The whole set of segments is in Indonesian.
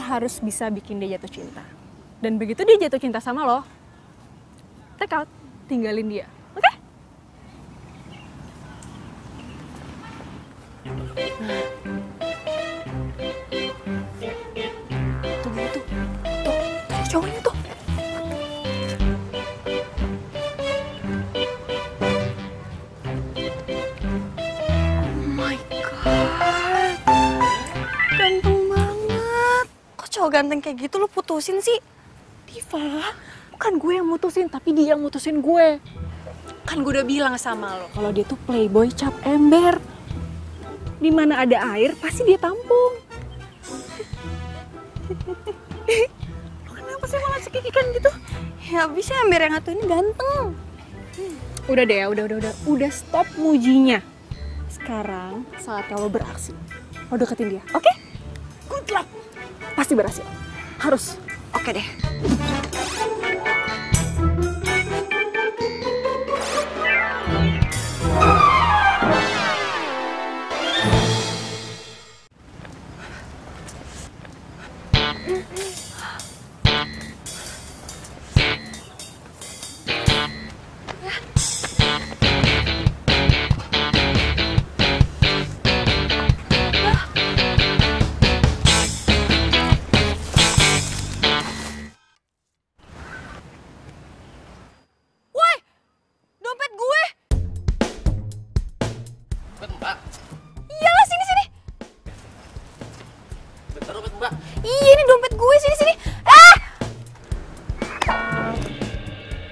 harus bisa bikin dia jatuh cinta. Dan begitu dia jatuh cinta sama lo, take out, tinggalin dia. Oke? Tuh gitu. Tuh, cowoknya tuh. Oh my god. Ganteng banget. Kok cowok ganteng kayak gitu lo putusin sih? Diva, bukan gue yang mutusin, tapi dia yang mutusin gue. Kan gue udah bilang sama lo kalau dia tuh playboy cap ember. Di mana ada air pasti dia tampung. Lo kenapa sih malah cekikikan gitu? Ya bisa, ember yang satu ini ganteng. Udah deh ya, udah stop mujinya. Sekarang saatnya lo beraksi. Lo deketin dia, oke? Good luck. Pasti berhasil. Harus. Oke deh. Iya, ini dompet gue, sini. Ah!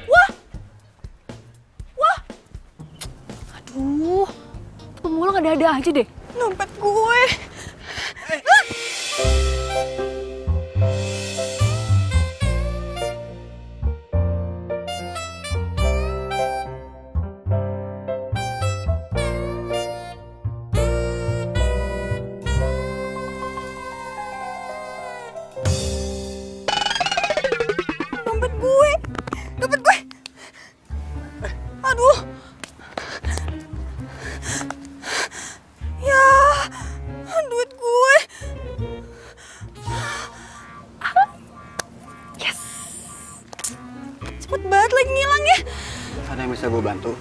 Wah! Aduh, pemulang ada-ada aja deh. Dompet gue. Dompet gue. Aduh. Ya, duit gue. Yes. Cepet banget lagi ngilang ya. Ada yang bisa gue bantu?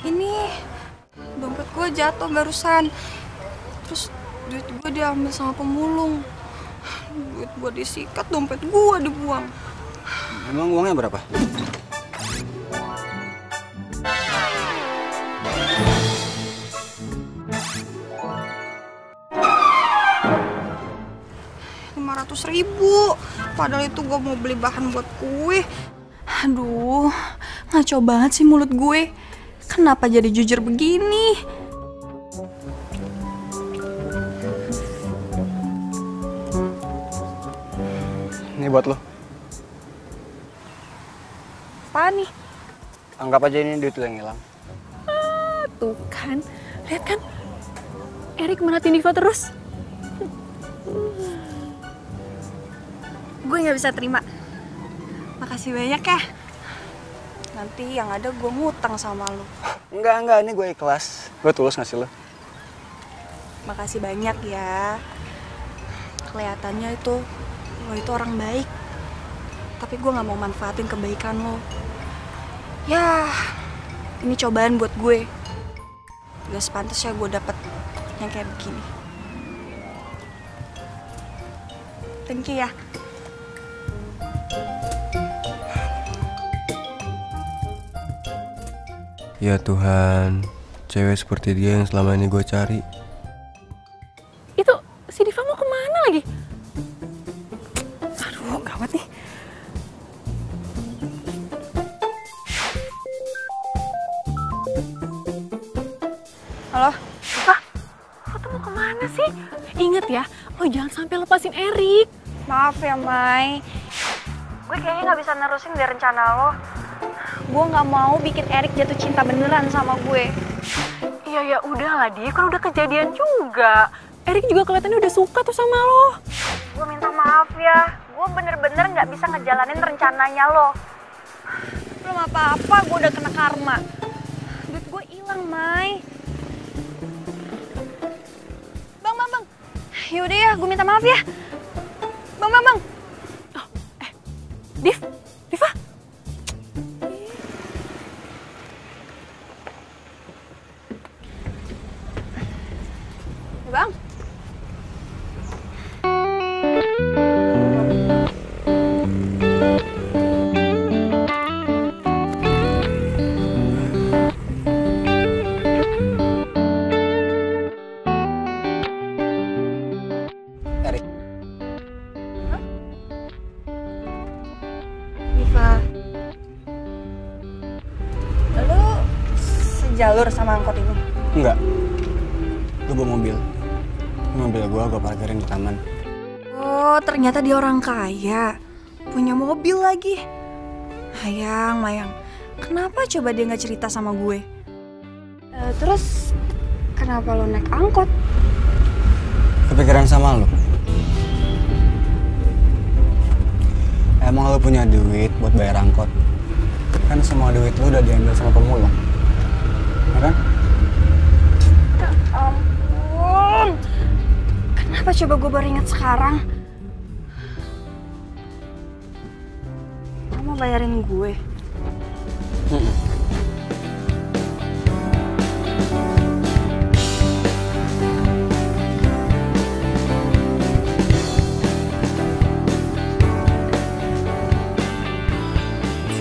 Ini dompet gue jatuh barusan. Terus duit gue diambil sama pemulung. Duit gue disikat, dompet gue dibuang. Emang uangnya berapa? Rp500.000. Padahal itu gue mau beli bahan buat kue. Aduh, ngaco banget sih mulut gue. Kenapa jadi jujur begini? Ini buat lo. Apaan nih? Anggap aja ini duit lo yang hilang. Tuh kan, lihat kan, Erik merhatiin Diva terus. Gue nggak bisa terima. Makasih banyak ya. Nanti yang ada gue ngutang sama lo. Enggak, ini gue ikhlas. Gue tulus ngasih lo. Makasih banyak ya. Kelihatannya lo itu orang baik. Tapi gue nggak mau manfaatin kebaikan lo. Ya, ini cobaan buat gue. Gak sepantasnya gue dapet yang kayak begini. Thank you ya. Ya Tuhan, cewek seperti dia yang selama ini gue cari. Itu si Diva mau kemana lagi? Aduh, gawat nih. Halo? Diva, lo tuh mau kemana sih? Ingat ya, lo jangan sampai lepasin Erik. Maaf ya, Mai. Gue kayaknya nggak bisa nerusin dari rencana lo. Gue nggak mau bikin Erik jatuh cinta beneran sama gue. Ya udahlah, Di, kan udah kejadian juga. Erik juga kelihatannya udah suka tuh sama lo. Gue minta maaf ya. Gue bener-bener nggak bisa ngejalanin rencananya lo. Belum apa-apa, gue udah kena karma. Duit Bang Mai. Bang. Yaudah ya, gue minta maaf ya. Bang. Oh, Diva. Bang. Erik. Diva. Lu sejalur sama angkot ini? Enggak. Gue bawa mobil. Mobil gue parkirin di taman. Oh, ternyata dia orang kaya. Punya mobil lagi. Mayang. Kenapa coba dia nggak cerita sama gue? Terus kenapa lo naik angkot? Kepikiran sama lo? Emang lo punya duit buat bayar angkot? Kan semua duit lo udah diambil sama pemulung. Ya kan? Ya ampun. Kenapa coba gue baru ingat sekarang? Lo mau bayarin gue?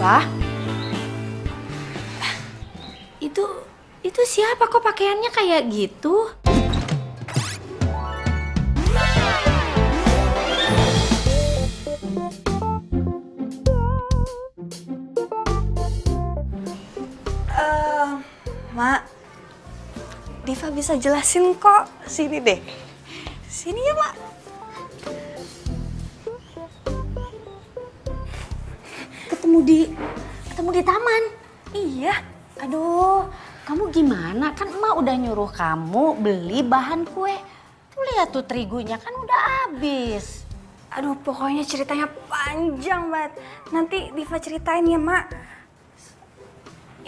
Wah, itu siapa kok pakaiannya kayak gitu? Mak, Diva bisa jelasin kok. Sini deh. Sini ya, Mak. Ketemu di taman. Iya. Aduh, kamu gimana? Kan emak udah nyuruh kamu beli bahan kue. Tuh lihat tuh terigunya kan udah habis. Aduh, pokoknya ceritanya panjang banget. Nanti Diva ceritain ya, Mak.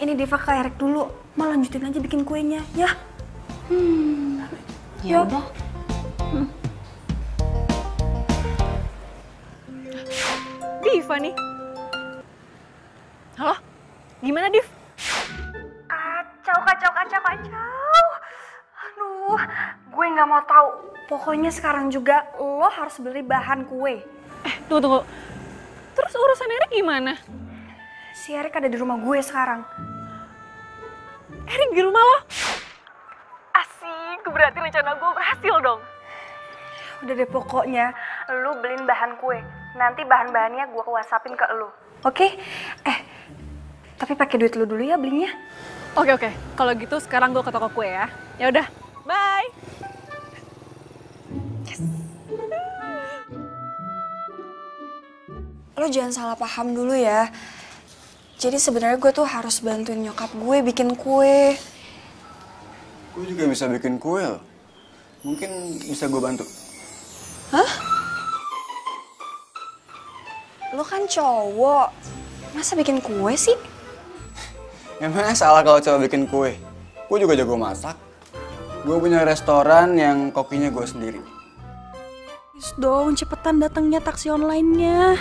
Ini Diva ke Erik dulu. Mak lanjutin aja bikin kuenya, ya. Ya udah. Diva nih. Halo? Gimana, Div? Kacau. Aduh, gue nggak mau tahu. Pokoknya sekarang juga lo harus beli bahan kue. Tunggu. Terus urusan Erik gimana? Si Erik ada di rumah gue sekarang. Erik di rumah lo? Asik, berarti rencana gue berhasil dong. Udah deh, pokoknya lo beliin bahan kue. Nanti bahan-bahannya gue WhatsAppin ke lo. Oke? Tapi pakai duit lo dulu ya belinya. Oke. Kalau gitu sekarang gue ke toko kue ya. Ya udah, bye. Lo jangan salah paham dulu ya. Jadi sebenarnya gue tuh harus bantuin nyokap gue bikin kue. Gue juga bisa bikin kue loh. Mungkin bisa gue bantu. Hah? Lo kan cowok. Masa bikin kue sih? Emangnya salah kalau cowok bikin kue? Gue juga jago masak. Gue punya restoran yang kokinya gue sendiri. Please dong, cepetan datangnya taksi online-nya.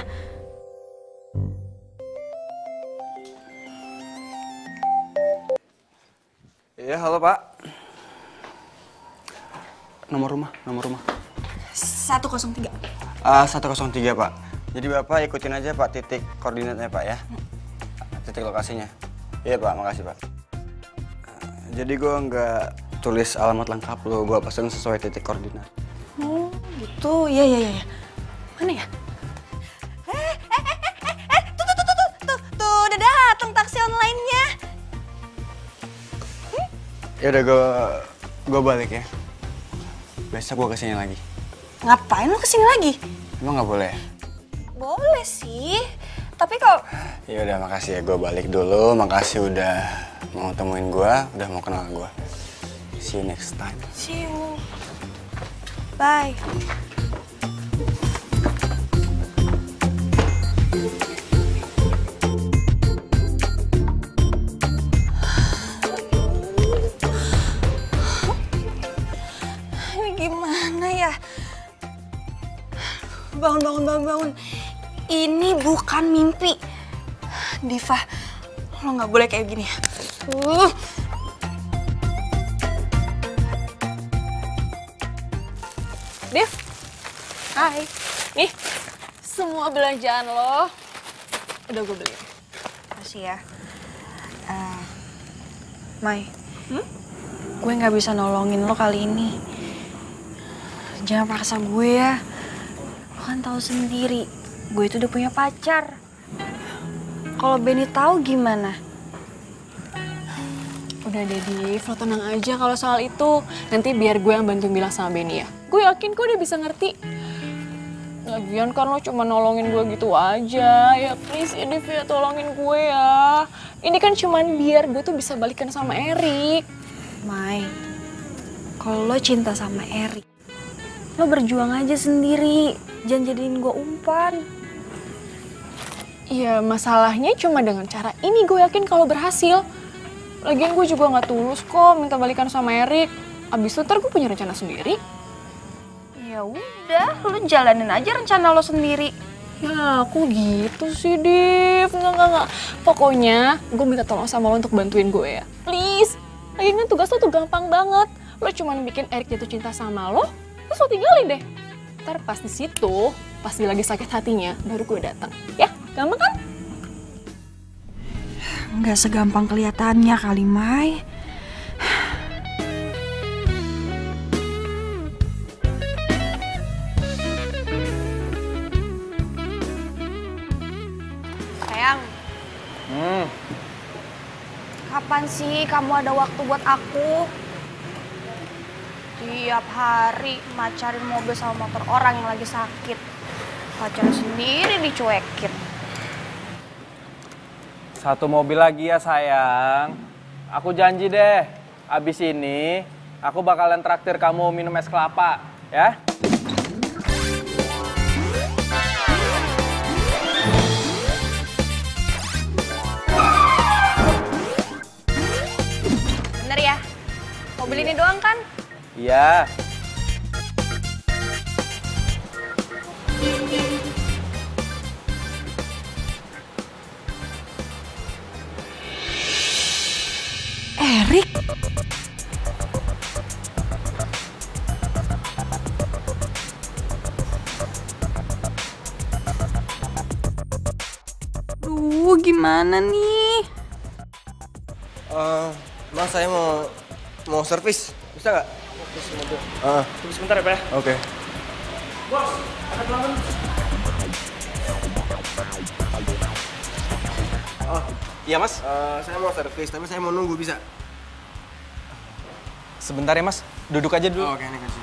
Iya, halo Pak. Nomor rumah. 103. 103 Pak. Jadi Bapak ikutin aja Pak titik koordinatnya Pak ya. Titik lokasinya. Iya Pak, makasih Pak. Jadi gue nggak tulis alamat lengkap lo, gue pasang sesuai titik koordinat. Oh gitu, iya. Mana ya? Tuh, udah dateng taksi online-nya. Ya udah gue balik ya. Besok gue kesini lagi. Ngapain lo kesini lagi? Emang nggak boleh? Boleh sih, tapi kalau... Ya udah, makasih ya, gue balik dulu. Makasih udah mau temuin gue, udah mau kenal gue. See you next time. See you. Bye. bangun. Ini bukan mimpi. Diva, lo nggak boleh kayak gini. Dev, hai. Nih, semua belanjaan lo udah gue beli. Makasih ya. Mai, gue nggak bisa nolongin lo kali ini. Jangan paksa gue ya. Lo kan tahu sendiri, gue itu udah punya pacar. Kalau Benny tahu gimana? Udah deh, Div, lo tenang aja kalau soal itu. Nanti biar gue yang bantu bilang sama Benny ya. Gue yakin kok dia bisa ngerti. Lagian kan lo cuma nolongin gue gitu aja. Ya please ya Div ya, tolongin gue ya. Ini kan cuman biar gue tuh bisa balikan sama Erik. Mai, kalau lo cinta sama Erik, lo berjuang aja sendiri. Jangan jadiin gue umpan. Iya, masalahnya cuma dengan cara ini gue yakin kalau berhasil. Lagian gue juga gak tulus kok minta balikan sama Erik. Abis itu ntar gue punya rencana sendiri. Ya udah, lo jalanin aja rencana lo sendiri. Ya, aku gitu sih, Div. Enggak. Pokoknya, gue minta tolong sama lo untuk bantuin gue ya. Please. Lagian kan tugas lo tuh gampang banget. Lo cuma bikin Erik jatuh cinta sama lo, terus lo tinggalin deh. Ntar pas di situ, pas dia lagi sakit hatinya, baru gue datang. Ya, gampang kan? Nggak segampang kelihatannya kali, Mai. Sayang. Kapan sih kamu ada waktu buat aku? Tiap hari macarin mobil sama motor orang yang lagi sakit. Pacarnya sendiri dicuekin. Satu mobil lagi ya sayang. Aku janji deh, abis ini aku bakalan traktir kamu minum es kelapa, ya? Bener ya? Mobil ini doang kan? Iya. Erik? Duh, gimana nih? Mas, saya mau servis. Bisa nggak? Servis mobil. Tunggu sebentar ya, Pak. Oke. Bos, ada pelanggan. Iya, Mas. Saya mau servis, tapi saya mau nunggu, bisa? Sebentar ya, Mas. Duduk aja dulu. Oke, ini kasih.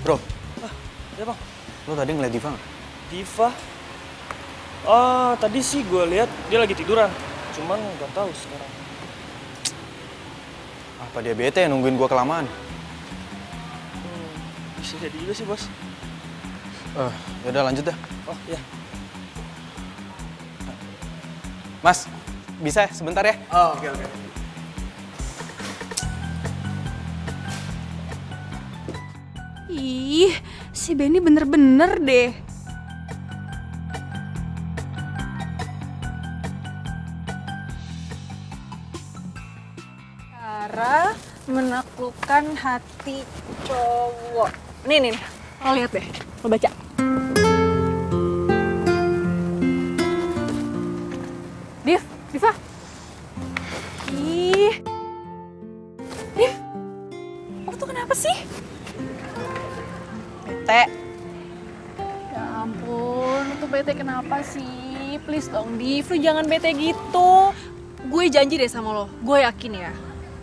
Bro. Ya bang, Lo tadi ngeliat Diva nggak? Diva? Oh, tadi sih gue lihat dia lagi tiduran. Cuman nggak tahu sekarang. Apa dia bete ya nungguin gua kelamaan? Bisa jadi juga sih bos. Yaudah lanjut dah. Oh iya. Mas, bisa ya? Sebentar ya? Oh, oke. Ih, si Benny bener-bener deh. Cara menaklukkan hati cowok. Nih, lo lihat deh, lo baca. Diva. Ih. Div, lo tuh kenapa sih? Bete. Ya ampun, lo tuh bete kenapa sih? Please dong, Div, lo jangan bete gitu. Gue janji deh sama lo, gue yakin ya.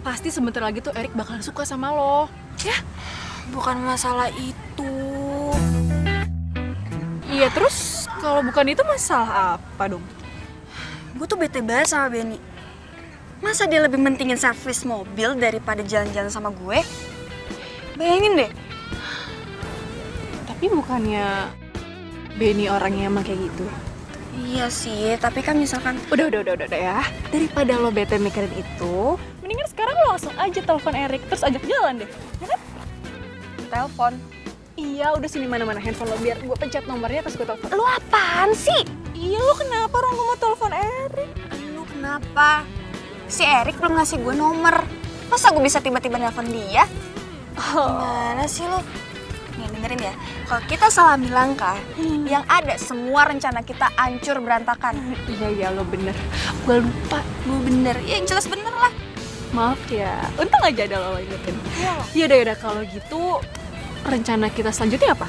Pasti sebentar lagi tuh Erik bakalan suka sama lo. Ya? Bukan masalah itu. Iya, terus kalau bukan itu masalah apa dong? Gue tuh bete banget sama Benny. Masa dia lebih mentingin servis mobil daripada jalan-jalan sama gue? Bayangin deh. Tapi bukannya Benny orangnya emang kayak gitu? Iya sih, tapi kan misalkan Udah ya. Daripada lo bete mikirin itu, mendingan sekarang lo langsung aja telepon Erik terus ajak jalan deh. Ya kan? telepon. Iya, udah sini mana handphone lo biar gue pencet nomornya terus gue telepon. Lu apaan sih? Iya, lo kenapa orang gue mau telepon Erik? Lu kenapa? Si Erik belum ngasih gue nomor. Masa gue bisa tiba-tiba nelpon dia? Gimana sih lu? Nih dengerin ya, kalau kita salah melangkah, yang ada semua rencana kita hancur berantakan. Iya, lo bener. Gue lupa. Gue bener, ya jelas bener lah. Maaf ya, untung aja ada lo ingetin. Yaudah, kalau gitu rencana kita selanjutnya apa?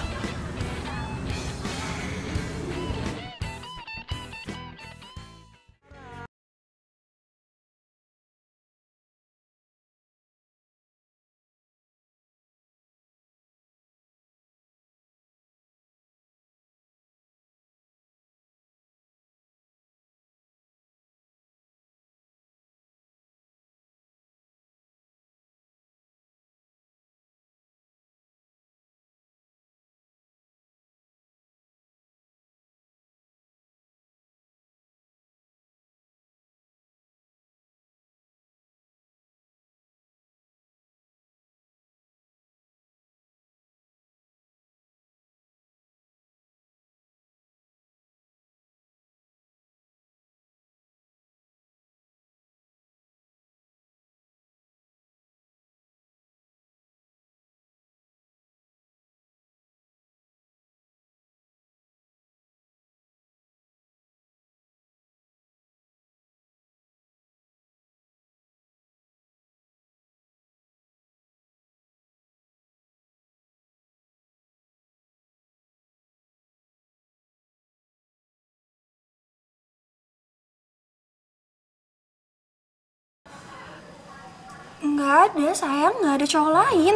Nggak ada sayang, nggak ada cowok lain.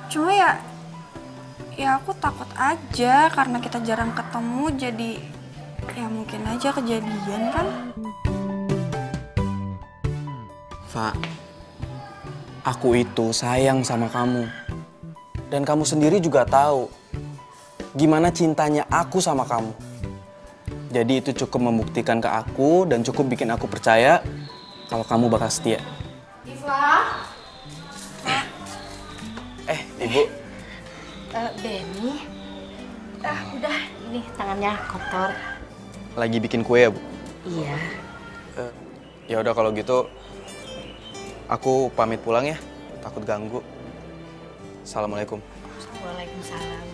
Cuma ya aku takut aja karena kita jarang ketemu jadi ya mungkin aja kejadian kan. Fa, aku itu sayang sama kamu. Dan kamu sendiri juga tahu gimana cintanya aku sama kamu. Jadi itu cukup membuktikan ke aku dan cukup bikin aku percaya kalau kamu bakal setia. Ibu. Benny. Udah, ini tangannya kotor. Lagi bikin kue ya, Bu? Iya. Ya udah kalau gitu aku pamit pulang ya. Takut ganggu. Assalamualaikum. Waalaikumsalam.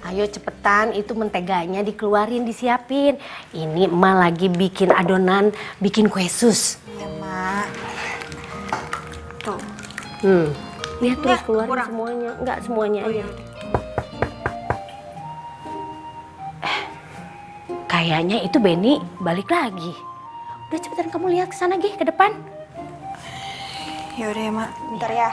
Ayo cepetan, itu menteganya dikeluarin, disiapin. Ini emak lagi bikin adonan, bikin kue sus. Iya mak. Tuh. Lihat tuh Nggak, keluarin kurang. semuanya. Enggak, semuanya aja. Kayaknya itu Benny balik lagi. Udah cepetan kamu lihat ke sana Gi, ke depan. Ya udah ya mak, bentar ya.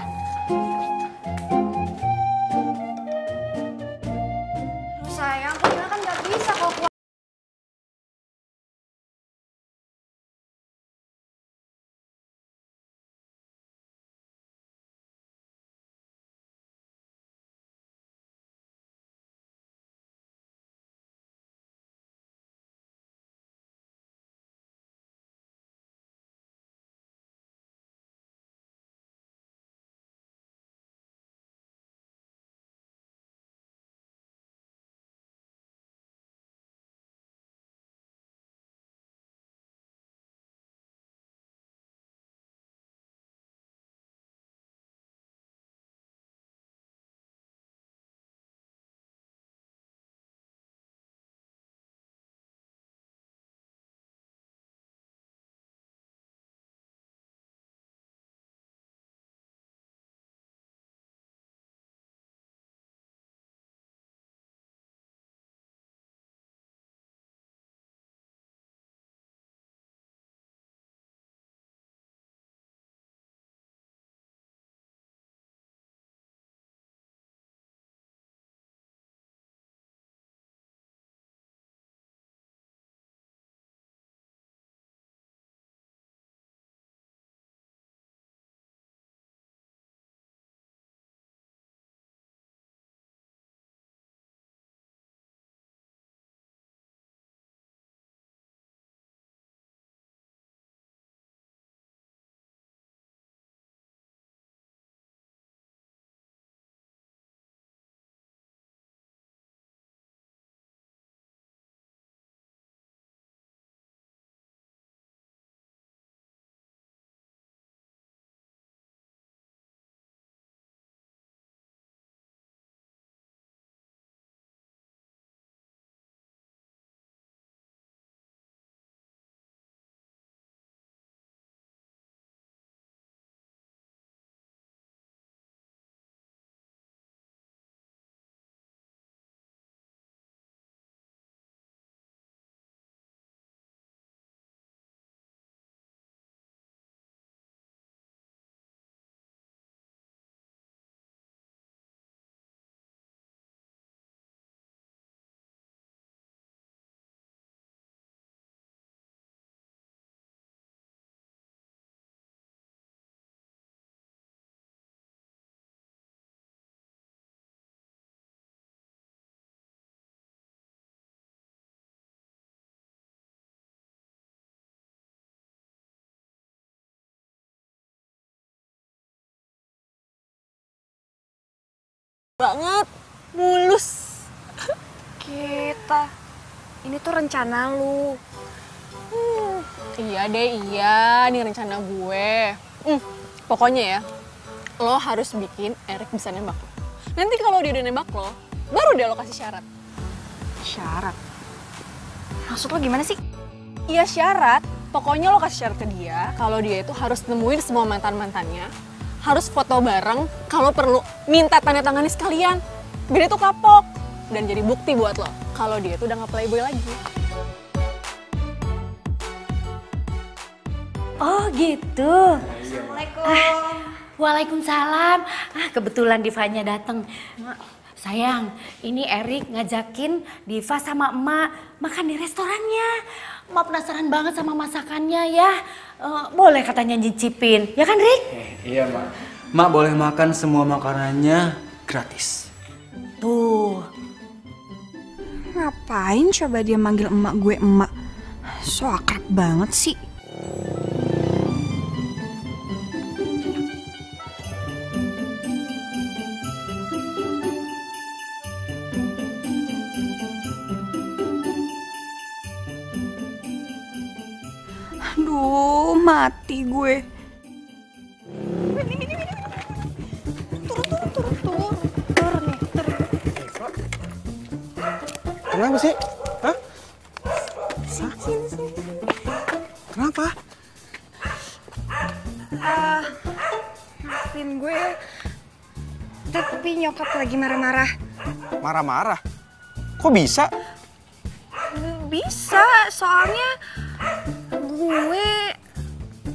banget, mulus. Kita, ini tuh rencana lu. Iya deh, iya, ini rencana gue. Pokoknya ya, lo harus bikin Erik bisa nembak lo. Nanti kalau dia udah nembak lo, baru deh lo kasih syarat. Syarat? Maksud lo gimana sih? Iya syarat, pokoknya lo kasih syarat ke dia kalau dia itu harus nemuin semua mantan-mantannya, harus foto bareng, kalau perlu minta tanda tangani sekalian, biar itu kapok dan jadi bukti buat lo kalau dia itu udah nggak playboy lagi. Oh gitu. Assalamualaikum. Waalaikumsalam. Kebetulan Divanya datang. Sayang, ini Erik ngajakin Diva sama emak makan di restorannya. Emak penasaran banget sama masakannya ya. Boleh katanya nyicipin, ya kan Rik? Iya, Mak. Mak boleh makan semua makanannya gratis. Tuh. Ngapain coba dia manggil emak gue emak? So akrab banget sih. Aduh, mati gue. Turun nih. Kenapa sih? Hah? Sini. Kenapa? Maafin gue. Tapi nyokap lagi marah-marah. Marah-marah? Kok bisa? Bisa, soalnya gue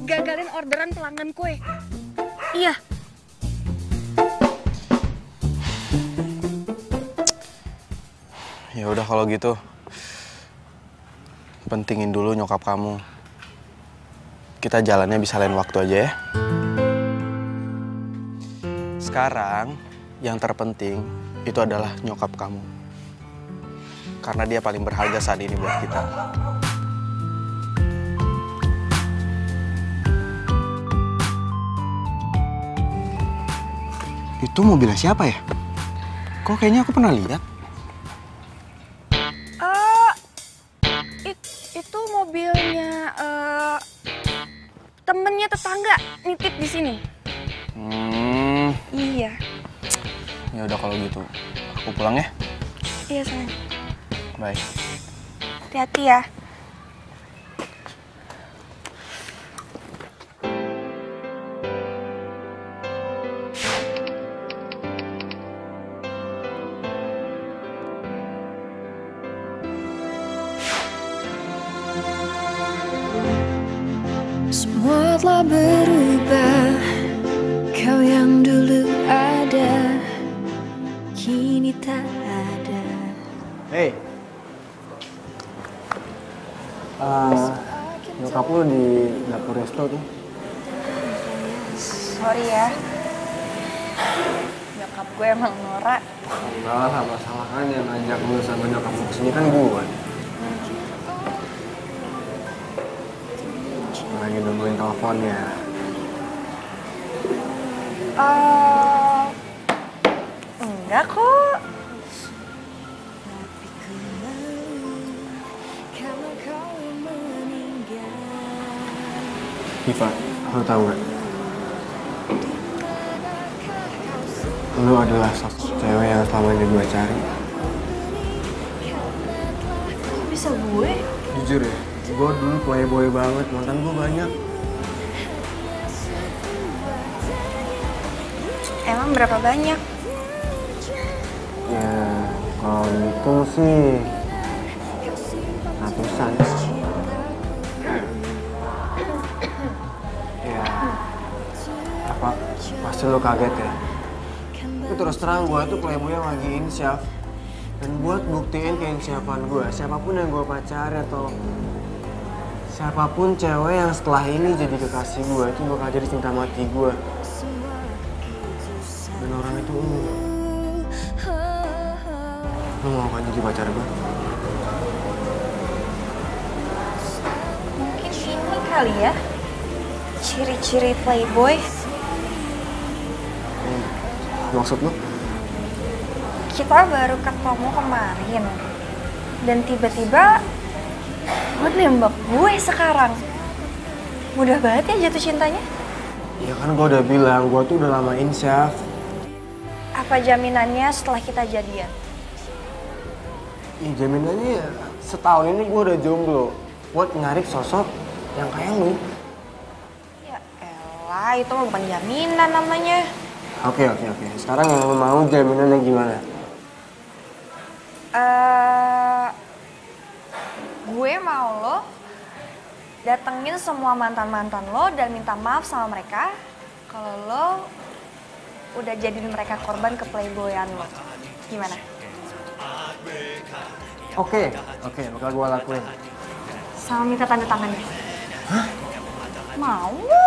gagalin orderan pelanggan kue. Iya. Ya udah kalau gitu, pentingin dulu nyokap kamu. Kita jalannya bisa lain waktu aja ya. Sekarang yang terpenting itu adalah nyokap kamu. Karena dia paling berharga saat ini buat kita. Itu mobilnya siapa ya? Kok kayaknya aku pernah lihat? Itu mobilnya temennya tetangga nitip di sini. Iya. Ya udah kalau gitu, aku pulang ya. Iya sayang. Bye. Hati-hati ya. Semua telah berubah, kau yang dulu ada, kini tak ada. Hey. Nyokap lu di dapur resto tuh. Sorry ya. Nyokap gue emang norak. Enggak lah, masalah kan yang ngajak lu sama nyokap lu kesini kan gue. Lagi nungguin teleponnya. Enggak kok. Diva, lu tahu gak? Lu adalah sosok cewek yang selama ini gue cari. Kok bisa gue? Jujur ya, gue dulu playboy banget, mantan gue banyak. Emang berapa banyak? Ya, kalau itu sih ratusan. Ya, apa? Pasti lo kaget ya. Tapi terus terang gue tuh playboy yang lagi insyaf. Dan buat buktiin keinsyafan gue, siapapun yang gue pacari atau siapapun cewek yang setelah ini jadi kekasih gue itu bakal jadi cinta mati gue. Dan orang itu lo mau kan jadi pacar gue? Mungkin ini kali ya. Ciri-ciri playboy. Maksud lo? kita baru ketemu kemarin. Dan tiba-tiba lo nembak gue sekarang. Mudah banget ya jatuh cintanya. Ya kan gue udah bilang, gue tuh udah lama insyaf. Apa jaminannya setelah kita jadian? Ya jaminannya ya, setahun ini gue udah jomblo. Buat nyari sosok yang kayak lu. Ya elah, itu mah bukan jaminan namanya. Oke. Sekarang yang lo mau jaminannya gimana? Gue mau lo datengin semua mantan-mantan lo dan minta maaf sama mereka kalau lo udah jadiin mereka korban ke playboyan lo. Gimana? Oke, bakal gue lakuin. Sama minta tanda tangannya. Hah? Mau nggak?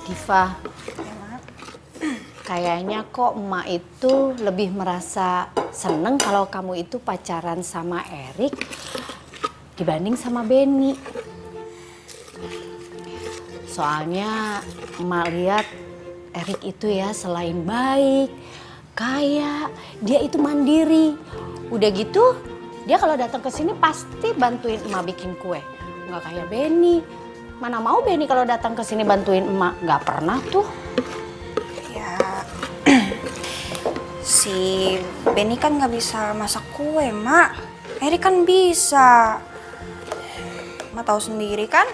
Diva, kayaknya kok emak itu lebih merasa seneng kalau kamu itu pacaran sama Erik dibanding sama Benny. Soalnya emak lihat Erik itu ya selain baik, kaya, dia itu mandiri. Udah gitu, dia kalau datang ke sini pasti bantuin emak bikin kue. Nggak kayak Benny. Mana mau Benny kalau datang ke sini bantuin emak, nggak pernah tuh. Ya, si Benny kan nggak bisa masak kue, Mak. Erik kan bisa. Mak tahu sendiri kan,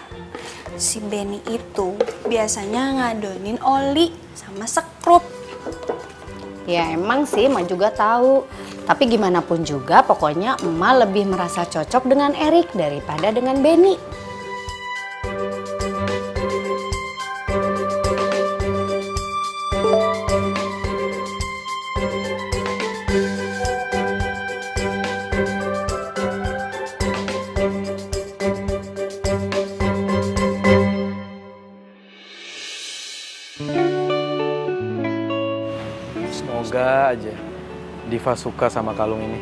si Benny itu biasanya ngadonin oli sama sekrup. Ya emang sih, emak juga tahu. Tapi gimana pun juga, pokoknya emak lebih merasa cocok dengan Erik daripada dengan Benny. Semoga aja Diva suka sama kalung ini.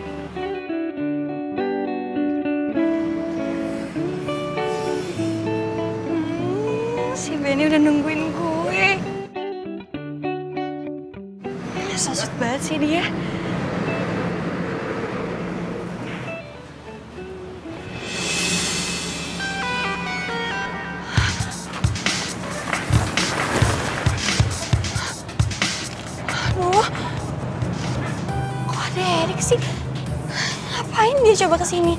Si Benny udah nungguin gue. So sweet banget sih dia. Aduh, kok ada Erik sih? Ngapain dia coba kesini?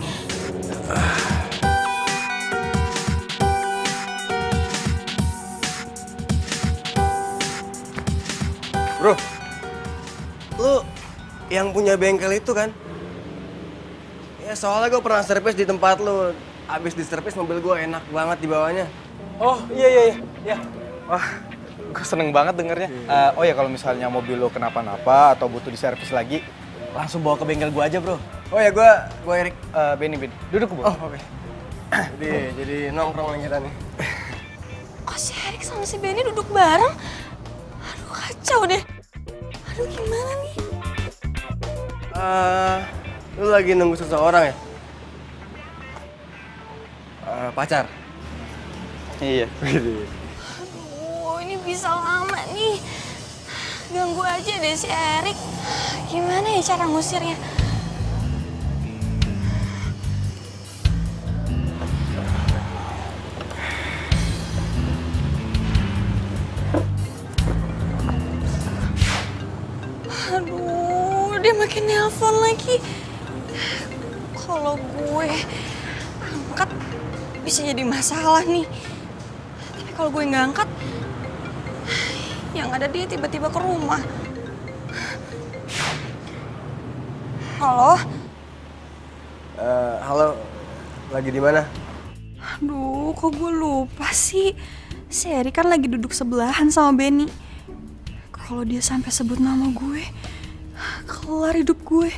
Bro, lu yang punya bengkel itu kan? Ya soalnya gue pernah servis di tempat lu. Abis di servis mobil gue enak banget di bawahnya. Oh iya. Wah, gue seneng banget dengernya. Oh ya kalau misalnya mobil lo kenapa-napa atau butuh diservis lagi, langsung bawa ke bengkel gue aja bro. Oh ya gue Erik. Benny, duduk bro. Oh oke. Jadi nongkrong kita nih. Kok si Erik sama si Benny duduk bareng? Aduh kacau deh. Aduh gimana nih? Lu lagi nunggu seseorang ya? Pacar? Iya. Aduh ini bisa lama nih. Ganggu aja deh si Erik. Gimana ya cara ngusirnya? Aduh, dia makin nelpon lagi. Kalau gue angkat, bisa jadi masalah nih. Tapi kalau gue nggak angkat, yang ada dia tiba-tiba ke rumah. Halo? Halo, lagi di mana? Aduh, kok gue lupa sih. Si Eri kan lagi duduk sebelahan sama Benny. Kalau dia sampai sebut nama gue, kelar hidup gue.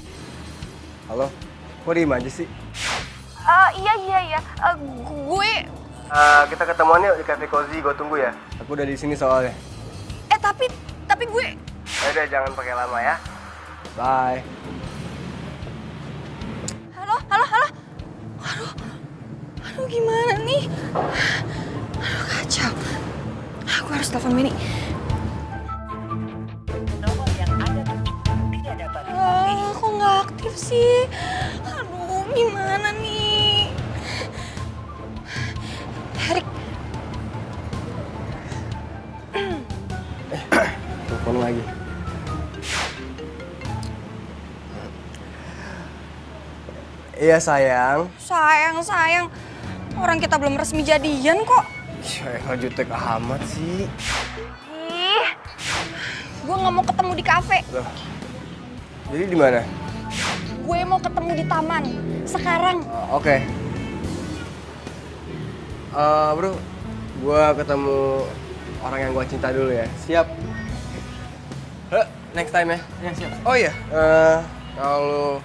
Halo, kok diem aja sih? Iya. Gue... Kita ketemuan yuk di Cafe Cozy, gue tunggu ya. Aku udah di sini soalnya. Tapi gue... Udah, jangan pakai lama ya. Bye. Halo? Aduh, gimana nih? Aduh, kacau. Aku harus telepon Benny. Kok nggak aktif sih? Aduh, gimana nih? Erik. Telepon lagi. Iya sayang. Sayang. Orang kita belum resmi jadian kok. Ya nggak jutek amat sih. Ih, gue nggak mau ketemu di kafe. Loh. Jadi di mana? Gue mau ketemu di taman. Sekarang. Oke. Bro, gue ketemu orang yang gue cinta dulu ya. Siap. Next time ya. Ya, siap. Oh iya, kalau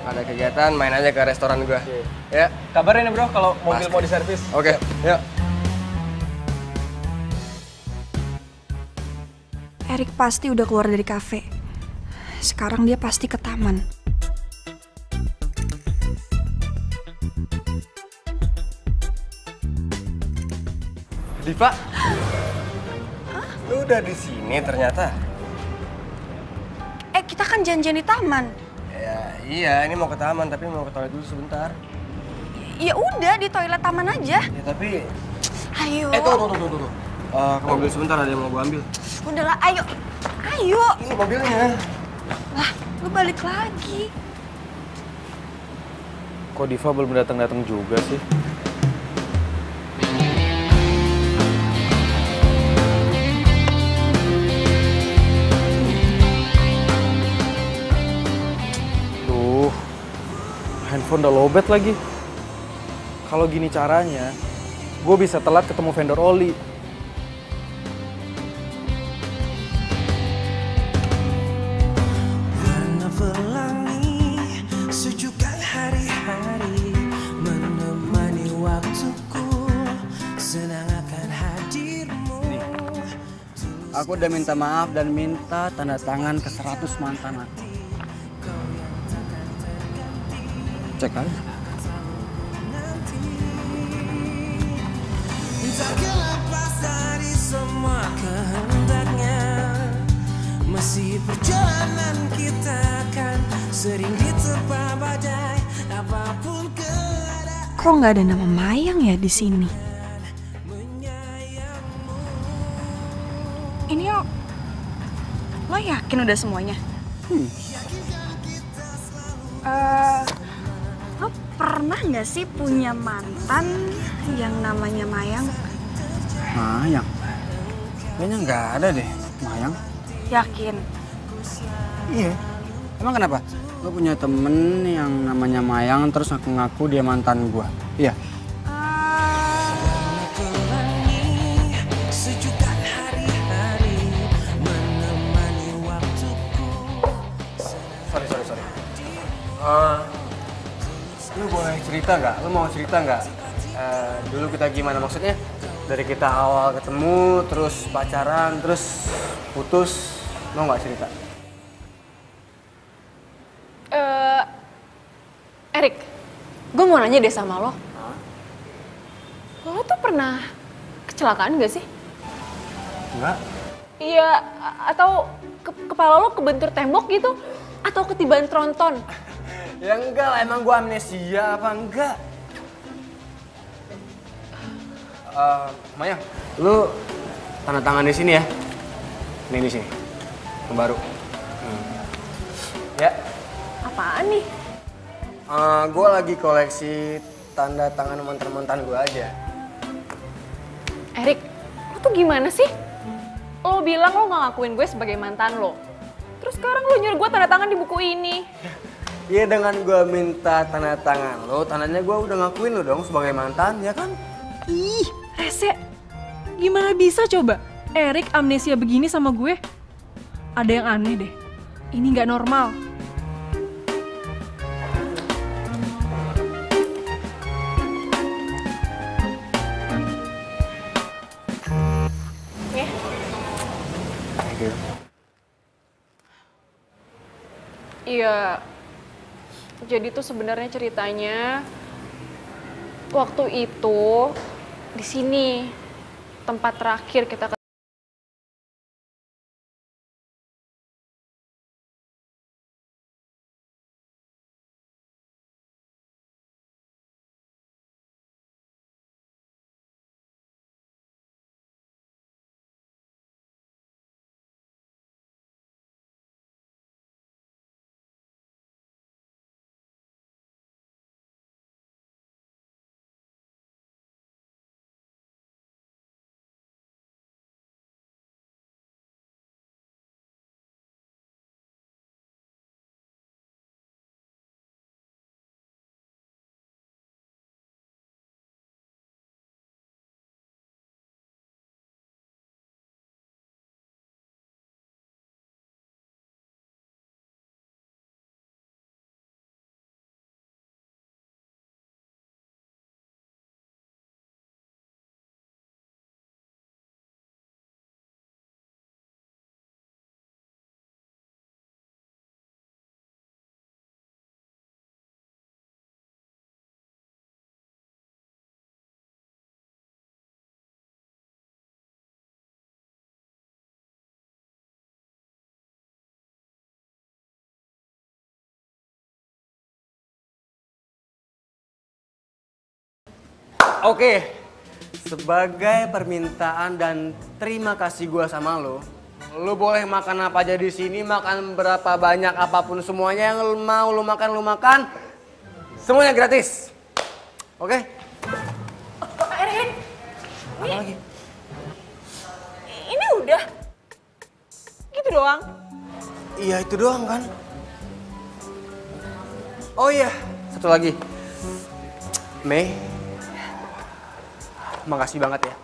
ada kegiatan main aja ke restoran gue. Ya. Kabarin ya bro kalau mobil Pasti. mau diservis. Oke, yuk. Erik pasti udah keluar dari kafe. Sekarang dia pasti ke taman. Diva? Lu udah di sini ternyata. Kita kan janjian di taman. Ya, iya, ini mau ke taman tapi mau ke toilet dulu sebentar. Ya udah, di toilet taman aja. Ya tapi... Ayo. Tuh. Ke mobil sebentar, ada yang mau gue ambil. Udahlah, ayo. Ini mobilnya. Lah, lu balik lagi. Kok Diva belum datang juga sih? Duh, handphone udah lowbat lagi. Kalau gini caranya, gue bisa telat ketemu vendor oli. Aku udah minta maaf dan minta tanda tangan ke 100 mantan aku. Cek aja. Tak lepas dari semua kehendaknya, masih perjalanan kita kan sering diterpa badai apapun keadaan. Kok nggak ada nama Mayang ya di sini? Ini lo yakin udah semuanya? Lo pernah nggak sih punya mantan yang namanya Mayang? Mayang? Kayaknya nggak ada deh, Mayang. Yakin? Iya. Emang kenapa? Lo punya temen yang namanya Mayang terus ngaku-ngaku dia mantan gua? Iya. Sorry. Lu boleh cerita nggak? Lu mau cerita nggak? Dulu kita gimana maksudnya? Dari kita awal ketemu, terus pacaran, terus putus, mau nggak cerita? Erik, gue mau nanya deh sama lo. Lo tuh pernah kecelakaan gak sih? Enggak. Iya, atau kepala lo kebentur tembok gitu? Atau ketibaan tronton? Ya enggak lah, emang gua amnesia apa enggak? Mayang, lu tanda tangan di sini ya. Ini di sini. Yang baru. Ya. Apaan nih? Gua lagi koleksi tanda tangan mantan-mantan gue aja. Erik, lo tuh gimana sih? Lo bilang lo gak ngakuin gue sebagai mantan lo. Terus sekarang lo nyuruh gue tanda tangan di buku ini. Iya, dengan gue minta tanda tangan lo, tandanya gue udah ngakuin lo dong sebagai mantan, ya kan? Ih, rese. Gimana bisa coba Erik amnesia begini sama gue? Ada yang aneh deh. Ini nggak normal. Thank you. Iya, jadi tuh sebenarnya ceritanya waktu itu di sini tempat terakhir kita Oke, sebagai permintaan dan terima kasih gue sama lo boleh makan apa aja di sini, makan berapa banyak apapun, semuanya yang lo mau lo makan, semuanya gratis. Oke? Erik, Apa lagi? ini udah gitu doang. Iya itu doang kan? Oh iya, satu lagi. Mei, makasih banget ya.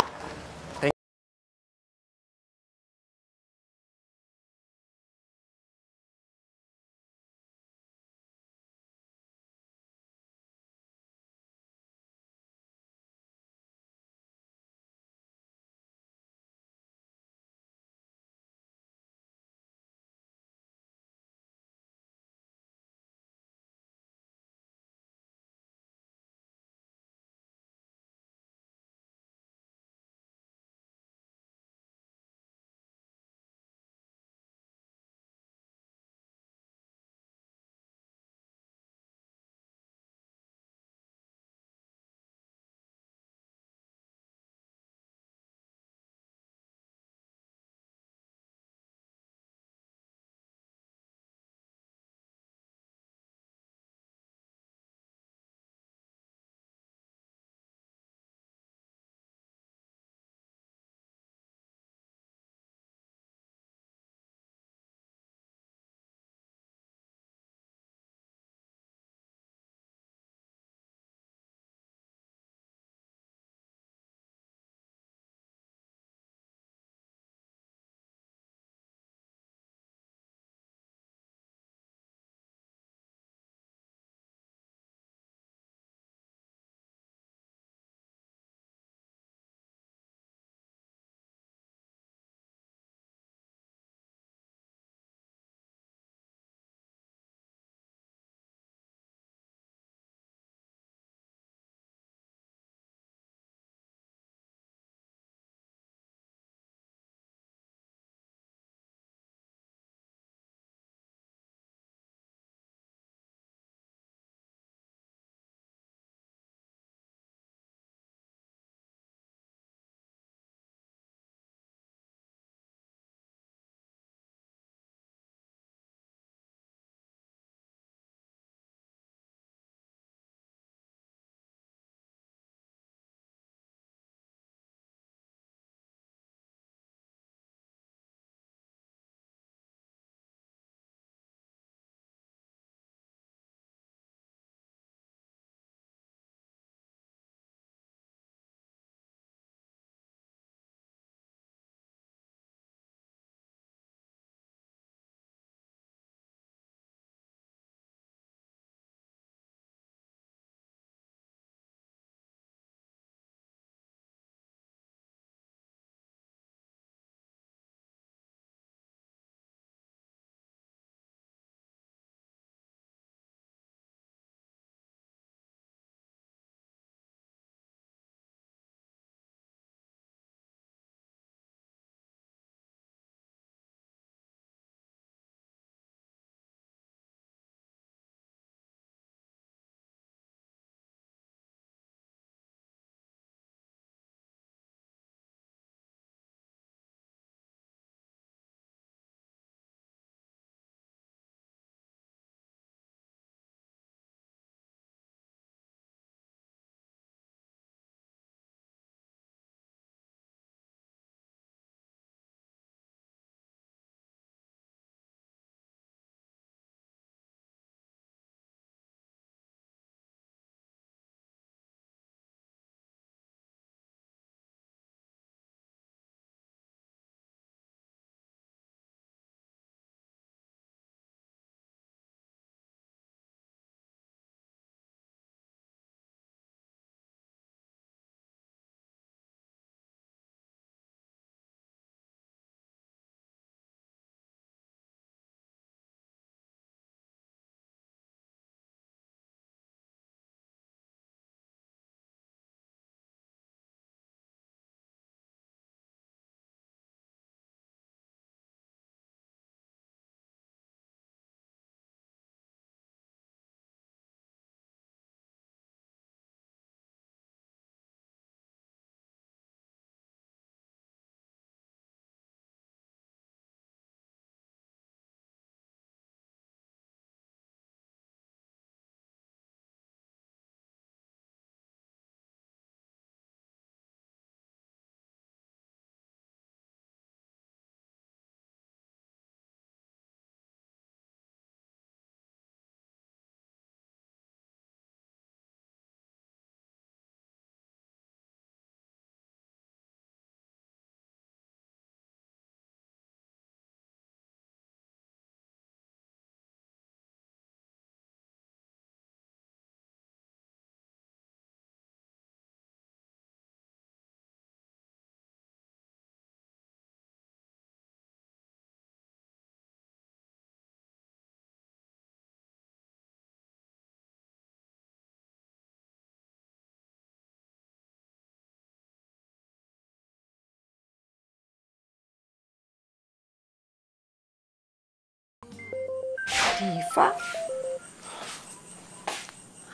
Diva?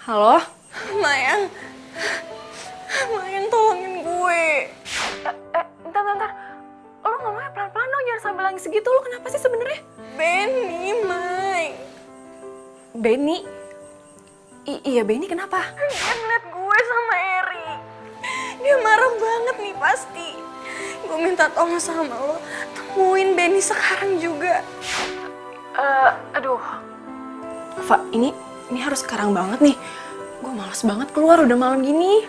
Halo? Mayang. Mayang tolongin gue. Bentar. Lo ngomongnya pelan-pelan dong, jangan sambil nangis segitu. Lo kenapa sih sebenarnya? Benny, May. Benny? Iya, Benny kenapa? Dia ngeliat gue sama Eri. Dia marah banget nih pasti. Gue minta tolong sama lo, temuin Benny sekarang juga. Aduh. Fa, ini harus sekarang banget nih. Gue malas banget keluar udah malam gini.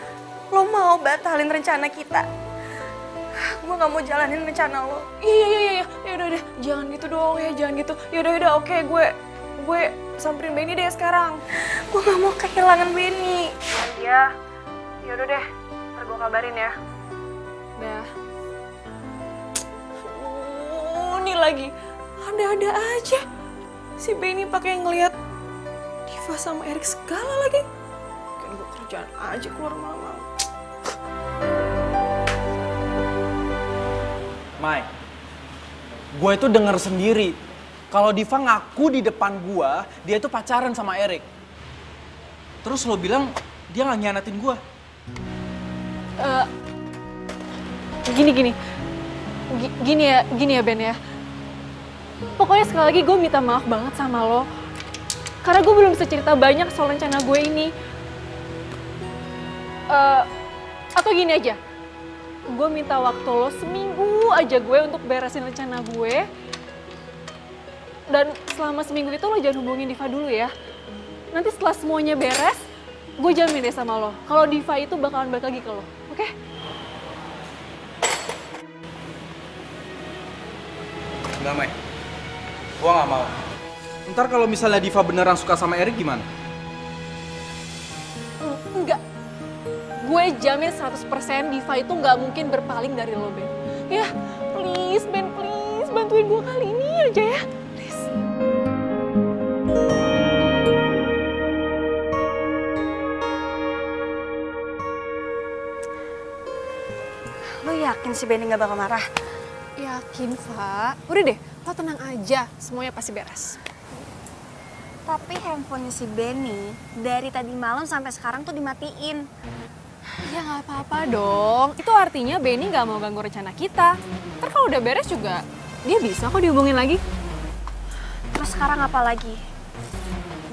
Lo mau batalin rencana kita? Gue gak mau jalanin rencana lo. Iya. Yaudah. Jangan gitu dong ya, jangan gitu. Yaudah, oke. Gue samperin Benny deh sekarang. Gue gak mau kehilangan Benny. Iya. Yaudah deh. Ntar gue kabarin ya. Dah. Ini lagi. Ada-ada aja. Si Benny pakai ngeliat Diva sama Erik segala lagi. Kan gue kerjaan aja keluar malam-malam. Mai, gue itu denger sendiri kalau Diva ngaku di depan gue dia itu pacaran sama Erik. Terus lo bilang dia nggak nyianatin gue. Gini ya Ben ya. Pokoknya sekali lagi gue minta maaf banget sama lo. Karena gue belum bisa cerita banyak soal rencana gue ini. Atau gini aja. Gue minta waktu lo seminggu aja gue untuk beresin rencana gue. Dan selama seminggu itu lo jangan hubungin Diva dulu ya. Nanti setelah semuanya beres, gue jamin deh sama lo. Kalau Diva itu bakalan balik lagi ke lo, oke? Enggak, Mai. Gue nggak mau. Ntar kalau misalnya Diva beneran suka sama Erik gimana? Enggak. Gue jamin 100% Diva itu nggak mungkin berpaling dari lo, Ben. Ya, please, Ben, please. Bantuin gue kali ini aja ya. Please. Lo yakin si Benny gak bakal marah? Yakin, Fa. Udah deh, lo tenang aja. Semuanya pasti beres. Tapi handphonenya si Benny dari tadi malam sampai sekarang tuh dimatiin. Ya nggak apa-apa dong. Itu artinya Benny nggak mau ganggu rencana kita. Ntar kalau udah beres juga, dia bisa kok dihubungin lagi. Terus sekarang apa lagi?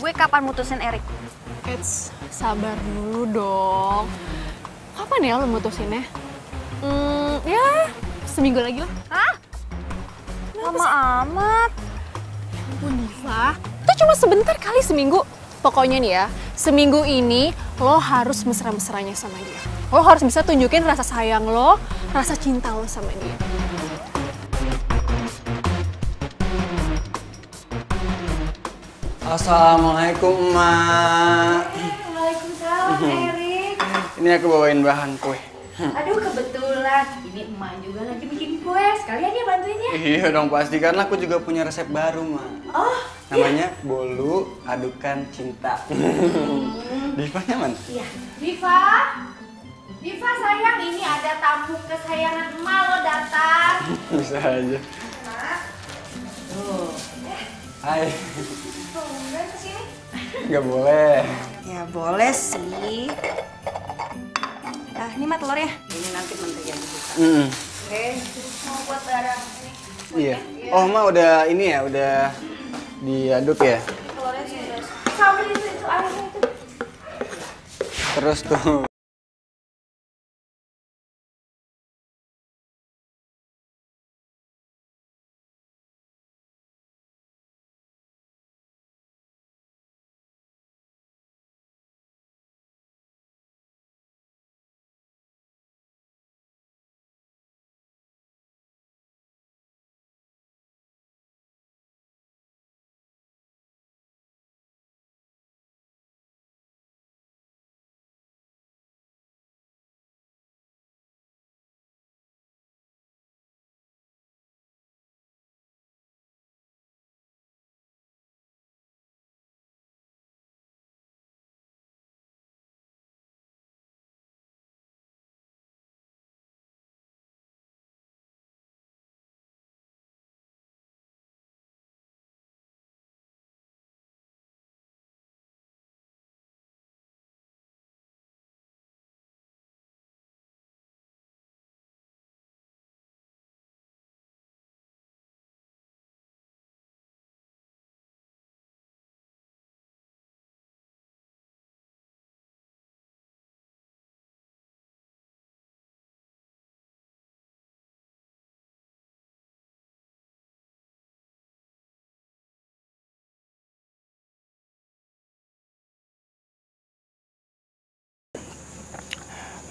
Gue kapan mutusin Erik? Sabar dulu dong. Kapan ya lo mutusinnya? Ya seminggu lagi lah. Hah? Lama amat. Ya ampun Diva, itu cuma sebentar kali seminggu. Pokoknya nih ya, seminggu ini lo harus mesra-mesranya sama dia. Lo harus bisa tunjukin rasa sayang lo, rasa cinta lo sama dia. Assalamualaikum, Emak. Waalaikumsalam, Erik. Ini aku bawain bahan kue. Aduh, kebetulan. Ini emak juga lagi bikin kue. Sekalian ya bantuin ya. Iya dong pasti, karena aku juga punya resep baru, Ma. Oh, namanya bolu adukan cinta. Divanya mana? iya. Diva sayang, ini ada tamu kesayangan emak lo datang. Bisa aja. Tuh. Hai. Tungguin kesini. Nggak boleh. Ya boleh sih. Ini mah telurnya. Ini nanti menteri yang dibuka. Oke. Mau buat barang ini. Iya. Oh, Ma udah ini ya, udah diaduk ya? Telurnya sudah. Sambil itu airnya itu. Terus tuh.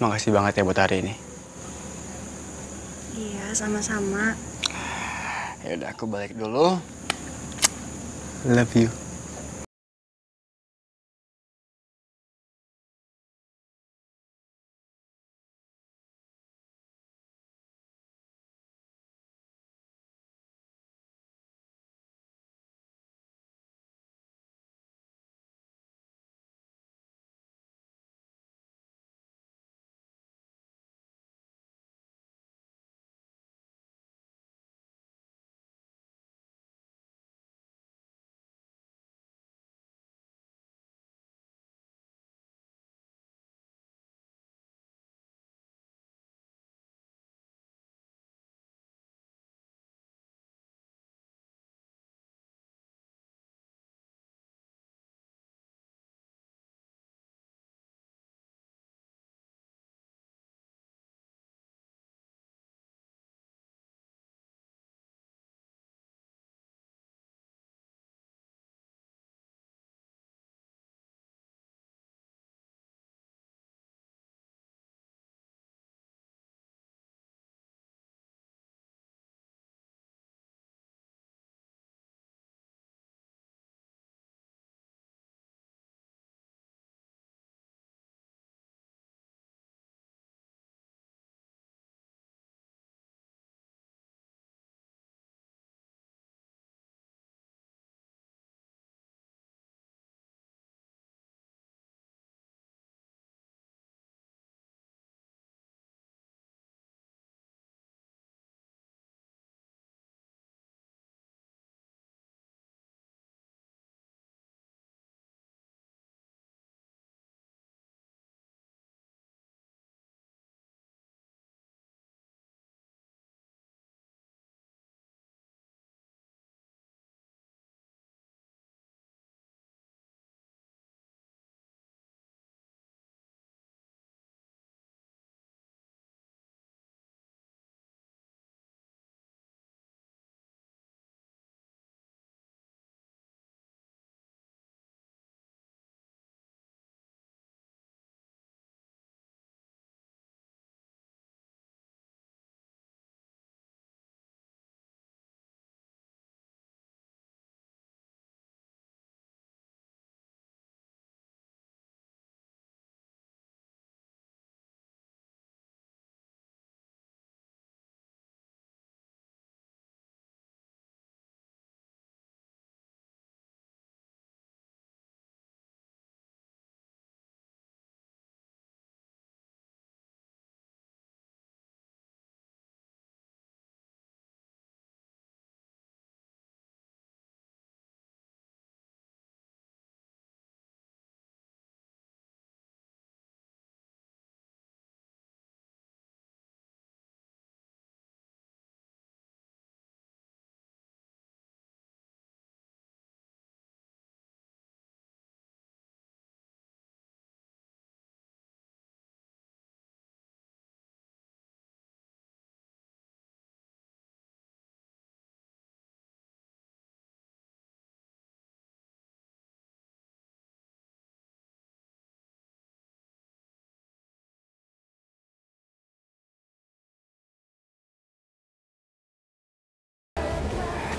Makasih banget ya buat hari ini. Iya, sama-sama. Ya udah, aku balik dulu. Love you.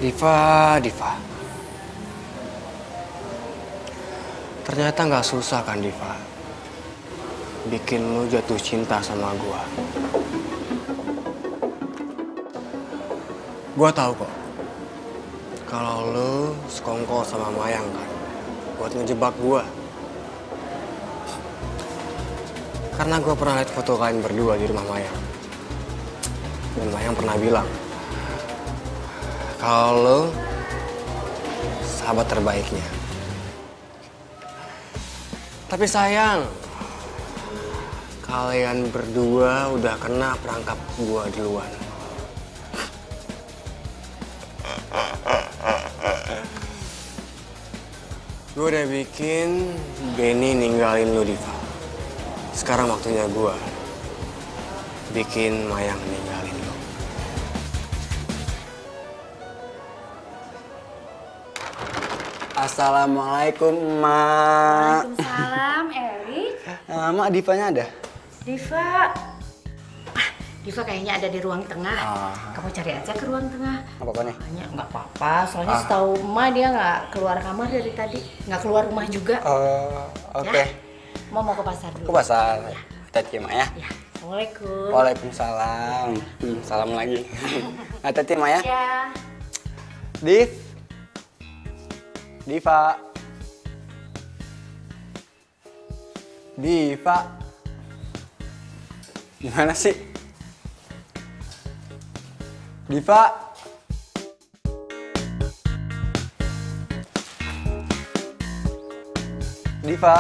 Diva. Ternyata nggak susah kan, Diva? Bikin lu jatuh cinta sama gua. Gua tahu kok. Kalau lu sekongkol sama Mayang kan, buat ngejebak gua. Karena gua pernah lihat foto kalian berdua di rumah Mayang. Dan Mayang pernah bilang, kalau sahabat terbaiknya. Tapi sayang, kalian berdua udah kena perangkap gua duluan. Gua udah bikin Benny ninggalin lu, Diva. Sekarang waktunya gua bikin Mayang ninggalin lu. Assalamualaikum, Mak. Waalaikumsalam, Erik. Mak, Divanya ada? Diva. Diva kayaknya ada di ruang tengah. Kamu cari aja ke ruang tengah. Nggak apa-apa nih? Nggak apa-apa, soalnya setahu emak dia nggak keluar kamar dari tadi. Nggak keluar rumah juga. Oke. Ya? Mau ke pasar dulu. Ke pasar. Hati-hati Mak ya. Ya. Assalamualaikum. Waalaikumsalam. Salam lagi. Hati-hati Mak ya. Ya. Diva. Gimana sih? Diva. Diva?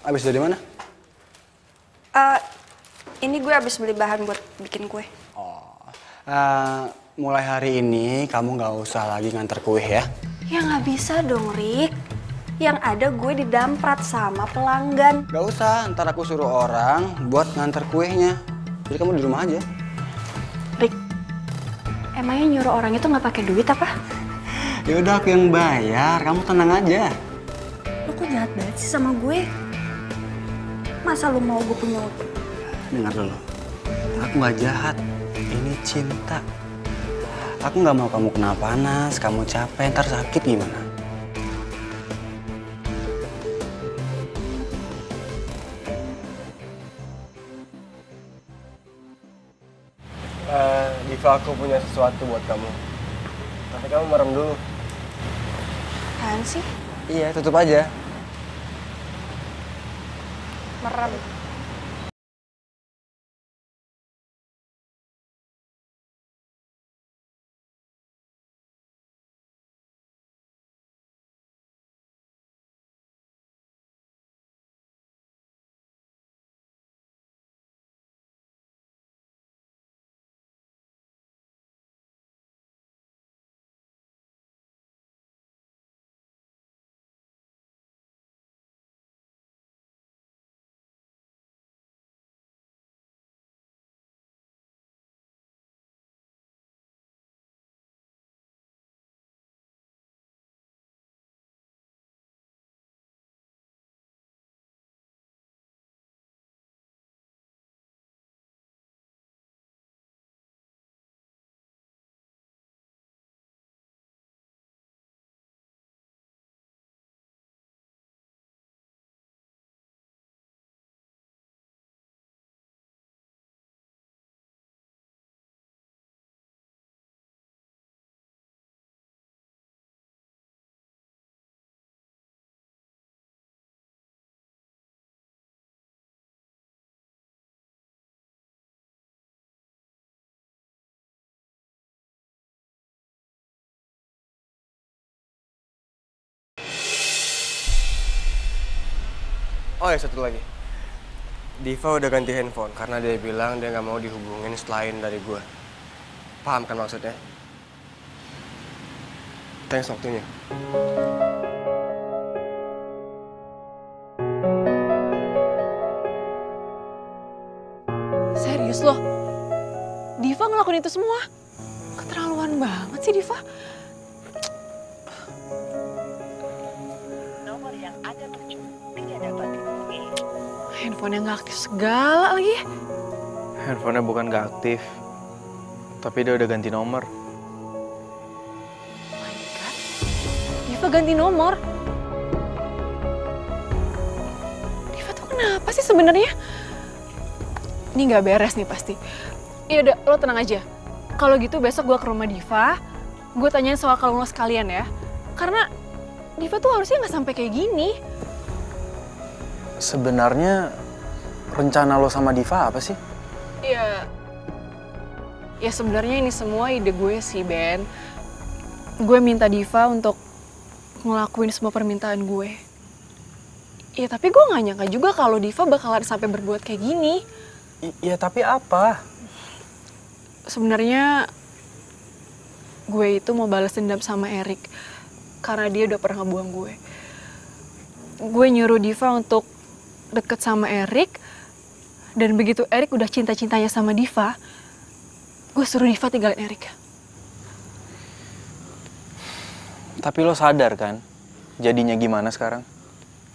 Abis dari mana? Ini gue abis beli bahan buat bikin kue. Mulai hari ini kamu nggak usah lagi nganter kue ya. Ya nggak bisa dong, Rik. Yang ada gue didamprat sama pelanggan. Gak usah, ntar aku suruh orang buat nganter kuenya. Jadi kamu di rumah aja. Rik, emangnya nyuruh orang itu nggak pakai duit apa? Ya udah aku yang bayar, kamu tenang aja. Lu kok jahat banget sih sama gue? Masa lu mau gue punya utang? Dengar dulu, aku nggak jahat. Ini cinta. Aku nggak mau kamu kena panas, kamu capek, ntar sakit gimana? Diva, aku punya sesuatu buat kamu. Tapi kamu merem dulu. Apaan sih? Iya, tutup aja. Merem. Oh ya, satu lagi. Diva udah ganti handphone karena dia bilang dia nggak mau dihubungin selain dari gue. Paham kan maksudnya? Thanks waktunya. Serius loh? Diva ngelakuin itu semua? Keterlaluan banget sih Diva. Nomor yang Anda tuju tidak dapat dihubungi. Handphonenya nggak aktif segala lagi. Handphonenya bukan nggak aktif, tapi dia udah ganti nomor. Diva ganti nomor. Diva tuh kenapa sih sebenarnya? Ini nggak beres nih pasti. Ya udah, lo tenang aja. Kalau gitu besok gue ke rumah Diva, gue tanyain soal kalung lo sekalian ya. Karena Diva tuh harusnya nggak sampai kayak gini. sebenarnya rencana lo sama Diva apa sih? Ya sebenarnya ini semua ide gue sih, Ben. Gue minta Diva untuk ngelakuin semua permintaan gue. Ya tapi gue gak nyangka juga kalau Diva bakalan sampai berbuat kayak gini. Iya tapi apa? Sebenarnya gue itu mau balas dendam sama Erik karena dia udah pernah ngebuang gue. Gue nyuruh Diva untuk deket sama Erik, dan begitu Erik udah cinta-cintanya sama Diva, gue suruh Diva tinggalin Erik. Tapi lo sadar kan jadinya gimana sekarang?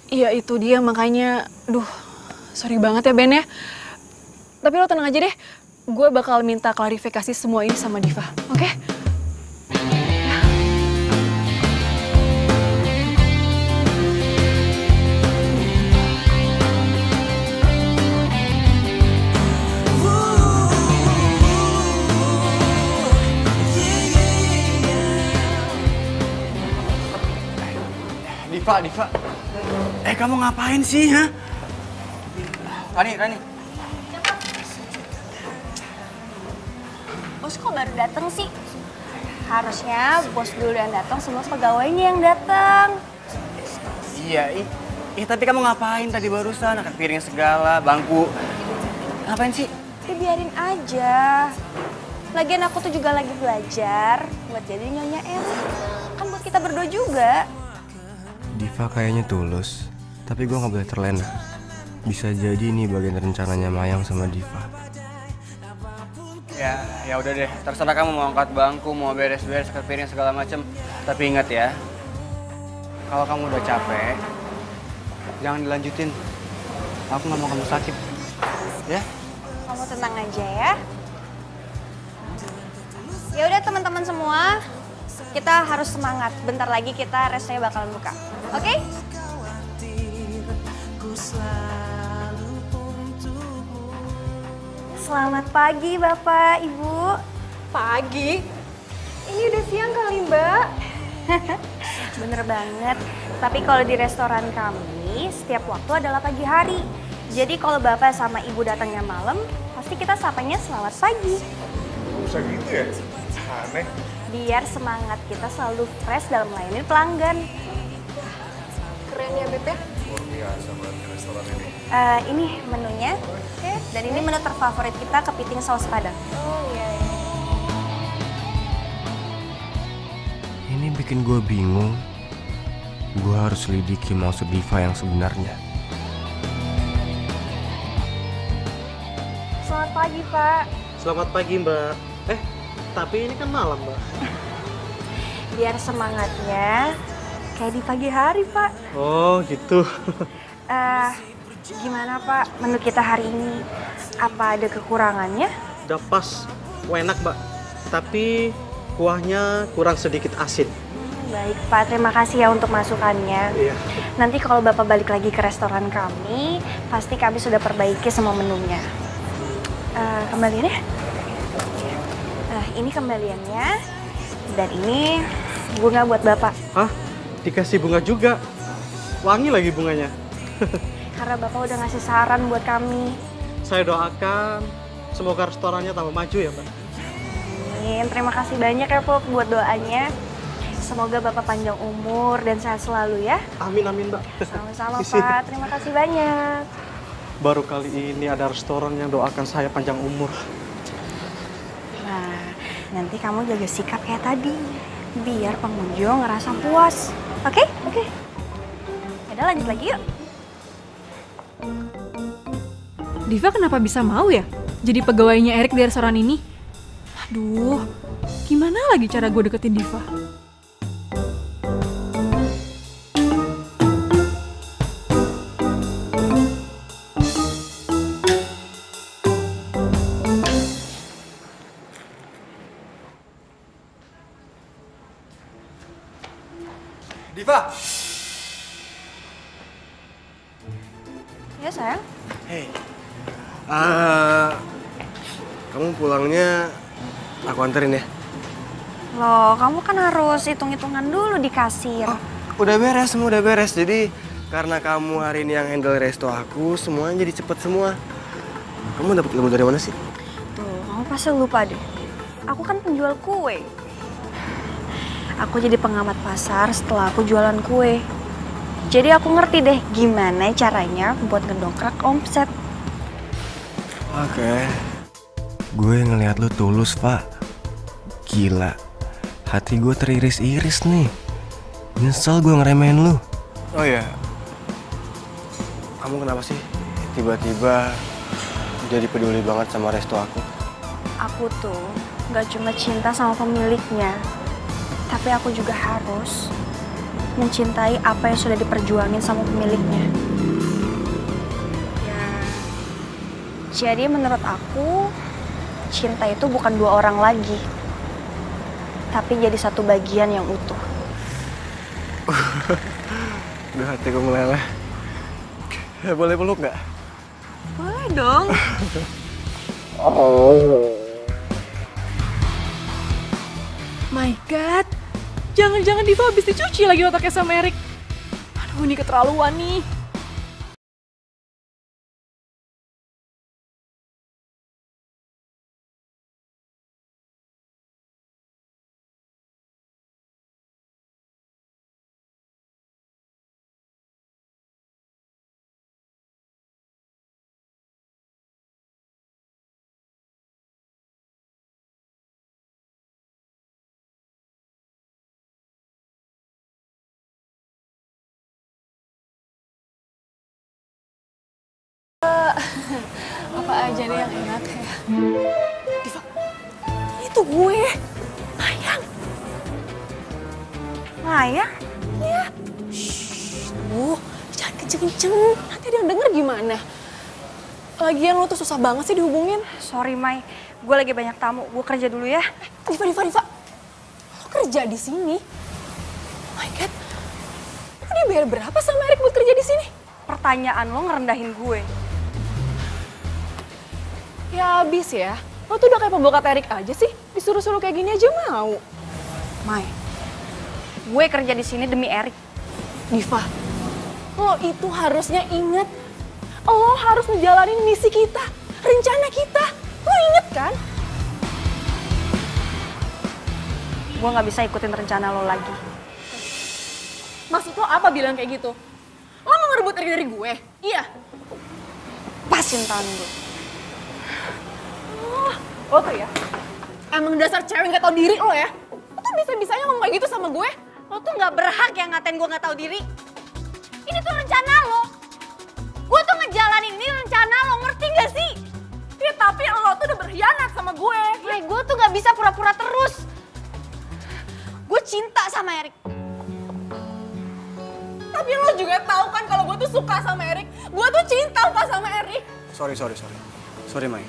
Iya itu dia, makanya sorry banget ya Ben ya. Tapi lo tenang aja deh, gue bakal minta klarifikasi semua ini sama Diva, oke? Diva. Kamu ngapain sih, ha? Rani. Bos kok baru datang sih? Harusnya bos dulu yang datang, semua pegawainya yang datang. Iya, tapi kamu ngapain tadi barusan? Angkat piring segala, bangku. Ngapain sih? Biarin aja. Lagian aku tuh juga lagi belajar buat jadi nyonya Erik. Kan buat kita berdua juga. Diva kayaknya tulus, tapi gue nggak boleh terlena. Bisa jadi ini bagian rencananya Mayang sama Diva. Ya udah deh, terserah kamu mau angkat bangku, mau beres-beres, angkat piring segala macem. Tapi ingat ya, kalau kamu udah capek, jangan dilanjutin. Aku nggak mau kamu sakit, ya? Kamu tenang aja ya. Ya udah teman-teman semua, kita harus semangat. Bentar lagi kita restonya bakalan buka. Oke? Selamat pagi Bapak, Ibu. Pagi? Ini udah siang kali, Mbak. Bener banget. Tapi kalau di restoran kami, setiap waktu adalah pagi hari. Jadi kalau Bapak sama Ibu datangnya malam, pasti kita sapanya selamat pagi. Bisa gitu ya? Aneh. Biar semangat kita selalu fresh dalam melayani pelanggan. Keren ya, Beb ya? Luar biasa banget restoran ini. Ini menunya. Dan ini menu terfavorit kita, kepiting saus padang. Oh iya. Ini bikin gue bingung. Gue harus selidiki maksud Diva yang sebenarnya. Selamat pagi, Pak. Selamat pagi, Mbak. Tapi ini kan malam, Mbak. Biar semangatnya kayak di pagi hari, Pak. Oh, gitu. Gimana, Pak, menu kita hari ini? Apa ada kekurangannya? Udah pas, enak, Mbak. Tapi kuahnya kurang sedikit asin. Baik, Pak. Terima kasih ya untuk masukannya. Iya. Nanti kalau Bapak balik lagi ke restoran kami, pasti kami sudah perbaiki semua menunya. Kembaliannya? Nah, ini kembaliannya. Dan ini bunga buat Bapak. Hah? Dikasih bunga juga? Wangi lagi bunganya. Karena Bapak udah ngasih saran buat kami. Saya doakan semoga restorannya tambah maju ya, Mbak. Amin. Terima kasih banyak ya, Pak, buat doanya. Semoga Bapak panjang umur dan sehat selalu ya. Amin, Mbak. Sama-sama, Pak. Terima kasih banyak. Baru kali ini ada restoran yang doakan saya panjang umur. Nah, nanti kamu jaga sikap kayak tadi. Biar pengunjung ngerasa puas. Oke? Oke. Yaudah, lanjut lagi yuk. Diva kenapa bisa mau ya jadi pegawainya Erik di restoran ini? Aduh, gimana lagi cara gue deketin Diva? Diva! Ya, sayang. Hei, kamu pulangnya aku anterin ya? Loh, kamu kan harus hitung-hitungan dulu di kasir. Udah beres, semua udah beres. Jadi Karena kamu hari ini yang handle resto aku, semuanya jadi cepet semua. Kamu dapat ilmu dari mana sih? Tuh, kamu pasti lupa deh. Aku kan penjual kue. Aku jadi pengamat pasar setelah aku jualan kue. Jadi aku ngerti deh gimana caranya buat ngedongkrak omset. Oke. Gue ngelihat lu tulus, Pak. Gila. Hati gue teriris-iris nih. Nyesel gue ngeremehin lu. Oh ya. Kamu kenapa sih tiba-tiba jadi peduli banget sama resto aku? Aku tuh gak cuma cinta sama pemiliknya, tapi aku juga harus mencintai apa yang sudah diperjuangin sama pemiliknya. Ya, jadi menurut aku, cinta itu bukan dua orang lagi, tapi jadi satu bagian yang utuh. Udah hatiku meleleh. Boleh peluk nggak? Boleh dong. My God, jangan-jangan Diva habis dicuci lagi otaknya sama Erik. Aduh, ini keterlaluan nih. Apa aja deh yang enak ya. Diva, itu gue. Mayang. Mayang? Iya. Shh, jangan kenceng-kenceng. Nanti ada yang denger gimana? Lagian lo tuh susah banget sih dihubungin. Sorry, Mai. Gue lagi banyak tamu. Gue kerja dulu ya. Diva. Lo kerja di sini? Oh my God. Lo dibayar berapa sama Erik buat kerja di sini? Pertanyaan lo ngerendahin gue. Ya abis ya. Lo tuh udah kayak pembokat Erik aja sih. Disuruh-suruh kayak gini aja mau. Mai, gue kerja di sini demi Erik. Diva, lo itu harusnya inget. Lo harus ngejalanin misi kita, rencana kita. Lo inget kan? Gue gak bisa ikutin rencana lo lagi. Maksud lo apa bilang kayak gitu? Lo mau ngerebut Erik dari gue? Iya. Pasin tangan gue. Lo tuh ya, emang dasar cewek gak tau diri lo ya. Lo tuh bisa-bisanya ngomong kayak gitu sama gue. Lo tuh gak berhak yang ngatain gue gak tahu diri. Ini tuh rencana lo. Gue tuh ngejalanin ini rencana lo, ngerti gak sih? Ya tapi lo tuh udah berkhianat sama gue. Gue tuh gak bisa pura-pura terus. Gue cinta sama Erik. Tapi lo juga tahu kan kalau gue tuh suka sama Erik. Gue tuh cinta sama Erik. Sorry, Mai.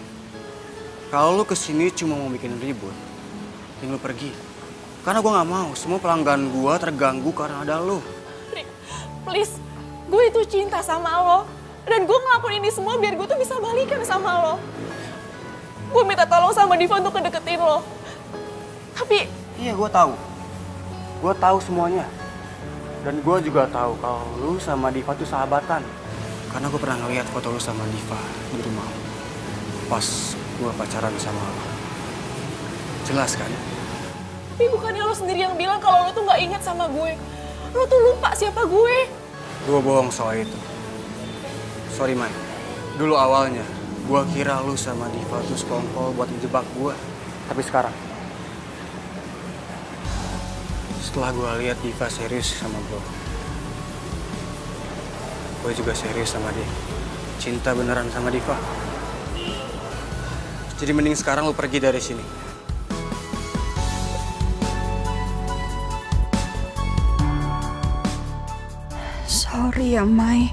Kalau lu kesini cuma mau bikin ribut, lu pergi. Karena gue nggak mau semua pelanggan gue terganggu karena ada lu. Rick, please, gue itu cinta sama lo. Dan gue ngelakuin ini semua biar gue tuh bisa balikan sama lo. Gue minta tolong sama Diva untuk ngedeketin lo. Tapi... Iya, gue tahu. Gue tahu semuanya. Dan gue juga tahu kalau lu sama Diva tuh sahabatan. Karena gue pernah ngeliat foto lu sama Diva di rumah. Pas gue pacaran sama lo. Jelas kan? Tapi bukannya lo sendiri yang bilang kalau lo tuh gak ingat sama gue. Lo tuh lupa siapa gue. Gue bohong soal itu. Sorry, Mai. Dulu awalnya, gue kira lu sama Diva tuh sekongkol buat ngejebak gue. Tapi sekarang, setelah gue lihat Diva serius sama gue juga serius sama dia. Cinta beneran sama Diva. Jadi mending sekarang lu pergi dari sini. Sorry ya, Mai.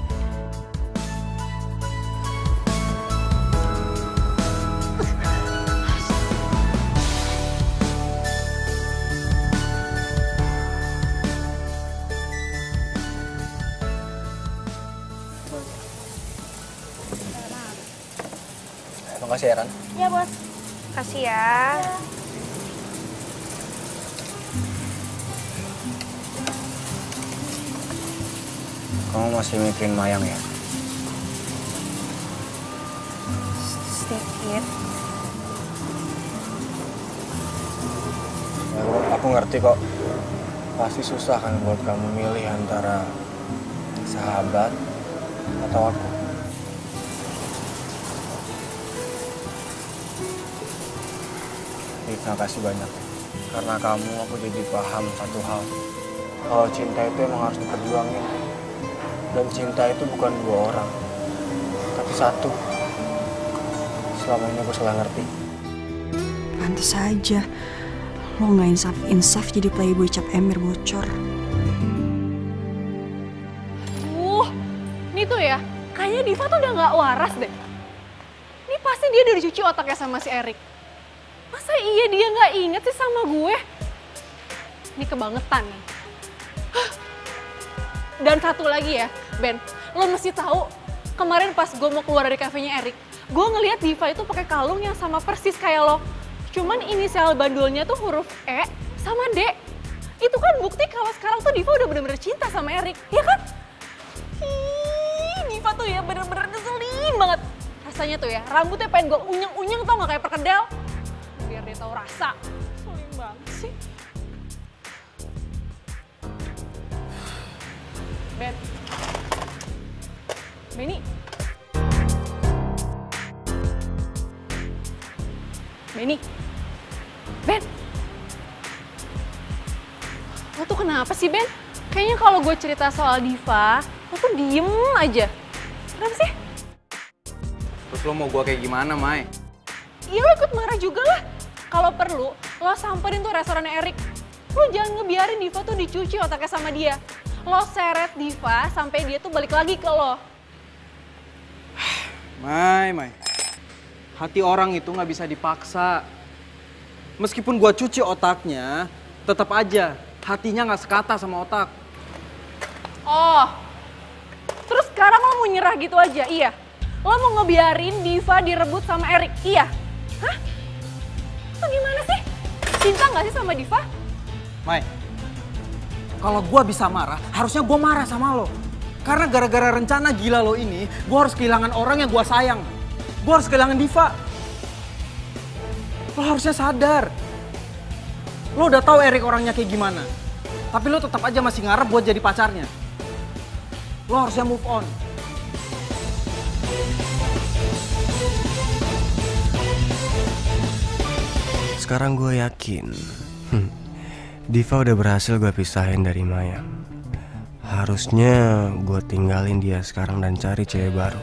Makasih ya, Ran. Iya, Bos. Kasih ya. Kamu masih mikirin Mayang ya? Sedikit. Ya, aku ngerti kok. Pasti susah kan buat kamu milih antara sahabat atau aku. Terima kasih banyak. Karena kamu aku jadi paham satu hal. Kalau cinta itu emang harus diperjuangin. Dan cinta itu bukan dua orang, tapi satu. Selama ini aku salah ngerti. Pantes aja lo nggak insaf jadi playboy cap emir bocor. Ini tuh ya, kayaknya Diva tuh udah nggak waras deh. Ini pasti dia udah dicuci otaknya sama si Erik. Masa iya dia nggak inget sih sama gue? Ini kebangetan nih. Dan satu lagi ya, Ben, lo mesti tahu kemarin pas gue mau keluar dari kafenya Erik, gue ngeliat Diva itu pakai kalung yang sama persis kayak lo. Cuman inisial bandulnya tuh huruf E sama D. Itu kan bukti kalau sekarang tuh Diva udah bener-bener cinta sama Erik, ya kan? Diva tuh ya bener-bener ngeselin banget. Rasanya tuh ya, rambutnya pengen gue unyeng-unyeng tau gak kayak perkedel. Biar dia tahu rasa. Ngeselin banget sih. Ben. Benny. Benny. Ben. Lo tuh kenapa sih, Ben? Kayaknya kalau gue cerita soal Diva, lo tuh diem aja. Kenapa sih? Terus lo mau gue kayak gimana, Mai? Iya, lo ikut marah juga lah. Kalau perlu, lo samperin tuh restorannya Erik. Lo jangan ngebiarin Diva tuh dicuci otaknya sama dia. Lo seret Diva sampai dia tuh balik lagi ke lo. Mai. Hati orang itu nggak bisa dipaksa. Meskipun gua cuci otaknya, tetap aja hatinya nggak sekata sama otak. Oh, terus sekarang lo mau nyerah gitu aja, iya? Lo mau ngebiarin Diva direbut sama Erik, iya? Hah? Itu gimana sih? Cinta nggak sih sama Diva? Mai, kalau gue bisa marah, harusnya gue marah sama lo. Karena gara-gara rencana gila lo ini, gue harus kehilangan orang yang gue sayang. Gue harus kehilangan Diva. Lo harusnya sadar. Lo udah tahu Erik orangnya kayak gimana. Tapi lo tetap aja masih ngarep buat jadi pacarnya. Lo harusnya move on. Sekarang gue yakin Diva udah berhasil gue pisahin dari Maya. Harusnya gue tinggalin dia sekarang dan cari cewek baru.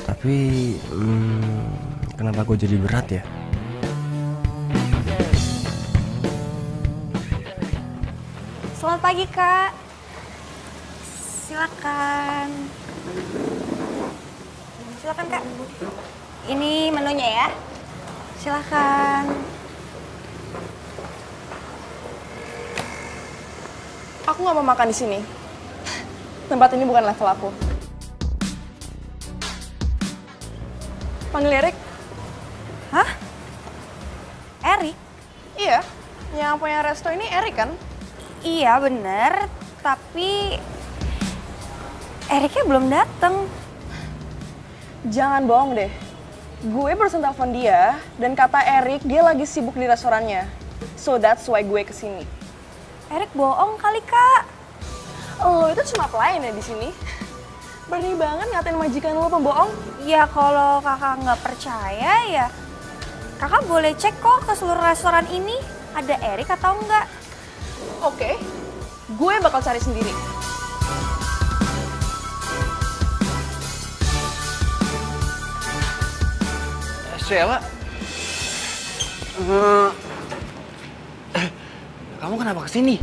Tapi kenapa gue jadi berat ya? Selamat pagi, Kak. Silakan. Silakan, Kak. Ini menunya ya. Silakan. Aku nggak mau makan di sini. Tempat ini bukan level aku. Panggil Erik. Hah? Erik? Iya, yang punya resto ini Erik kan? Iya bener, tapi Eriknya belum dateng. Jangan bohong deh. Gue barusan telepon dia dan kata Erik dia lagi sibuk di restorannya. So that's why gue kesini. Erik bohong kali, Kak. Lo itu cuma pelayan ya di sini. Berani banget ngatain majikan lo pembohong. Ya kalau kakak nggak percaya ya kakak boleh cek kok ke seluruh restoran ini ada Erik atau enggak. Oke, gue bakal cari sendiri. Sheila, kamu kenapa kesini?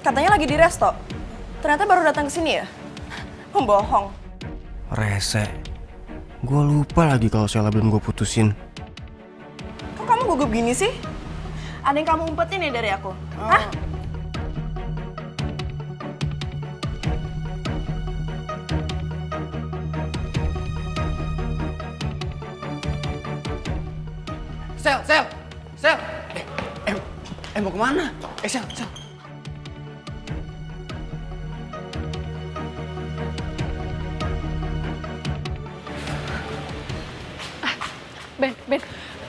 Katanya lagi di resto. Ternyata baru datang ke sini ya? Pembohong. Rese. Gue lupa lagi kalau Sheila belum gue putusin. Kok kamu gugup gini sih? Ada yang kamu umpetin ya dari aku? Hah? Sel. Mau kemana? Sel. Ben.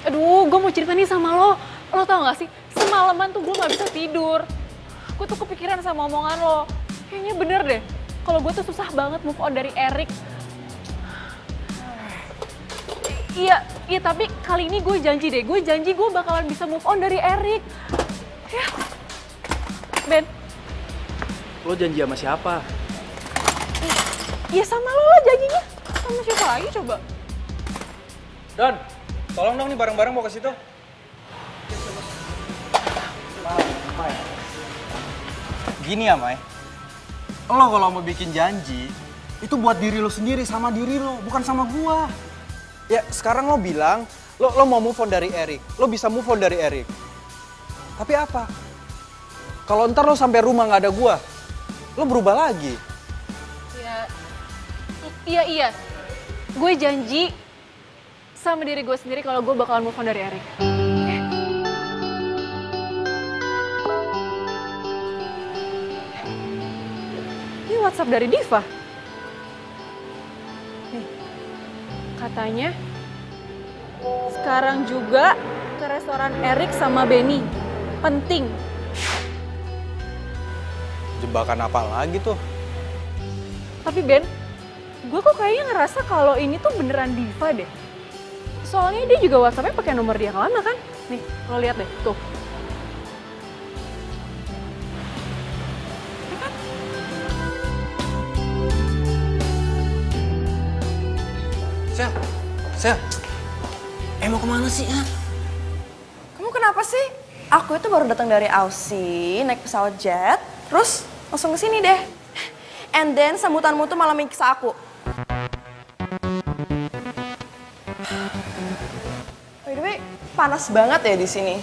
Aduh, gue mau cerita nih sama lo. Lo tau gak sih, semalaman tuh gue gak bisa tidur. Gue tuh kepikiran sama omongan lo. Kayaknya bener deh, kalau gue tuh susah banget move on dari Erik. Iya, tapi kali ini gue janji deh. Gue janji gue bakalan bisa move on dari Erik. Ya. Ben. Lo janji sama siapa? Iya sama lo lah janjinya. Sama siapa lagi coba? Don, tolong dong nih barang-barang mau ke situ. Gini ya, Mai. Lo kalau mau bikin janji, itu buat diri lo sendiri, sama diri lo, bukan sama gua. Ya, sekarang lo bilang, lo mau move on dari Erik. Lo bisa move on dari Erik. Tapi apa? Kalau ntar lo sampai rumah nggak ada gua, lo berubah lagi. Iya. Gue janji sama diri gue sendiri kalau gue bakalan move on dari Erik. Ini WhatsApp dari Diva. Nih, katanya sekarang juga ke restoran Erik sama Benny. Penting. Jebakan apa lagi tuh? Tapi Ben, gue kok kayaknya ngerasa kalau ini tuh beneran Diva deh. Soalnya dia juga WhatsApp-nya pakai nomor dia yang lama kan? Nih, lo lihat deh, tuh. Sel, mau kemana sih, ha? Kamu kenapa sih? Aku itu baru datang dari Aussie, naik pesawat jet, terus langsung ke sini deh. And then sambutanmu tuh malah miksa aku. By the way, panas banget ya di sini.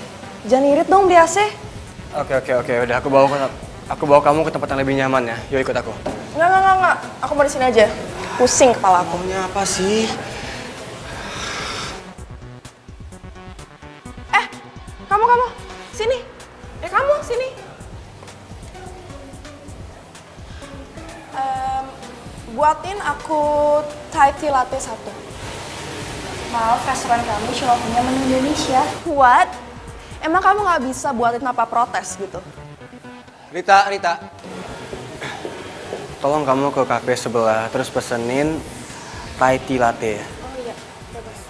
Jangan irit dong di AC. Oke. Udah aku bawa kamu ke tempat yang lebih nyaman ya. Yuk ikut aku. Enggak. Aku mau di sini aja. Pusing kepala aku. Maunya apa sih? Kamu. Sini. Kamu, sini. Buatin aku Thai tea latte 1. Maaf, restoran kami cuma punya menu Indonesia. What? Emang kamu nggak bisa buatin apa protes gitu? Rita. Tolong kamu ke kafe sebelah, terus pesenin Thai tea latte ya. Oh iya, bagus.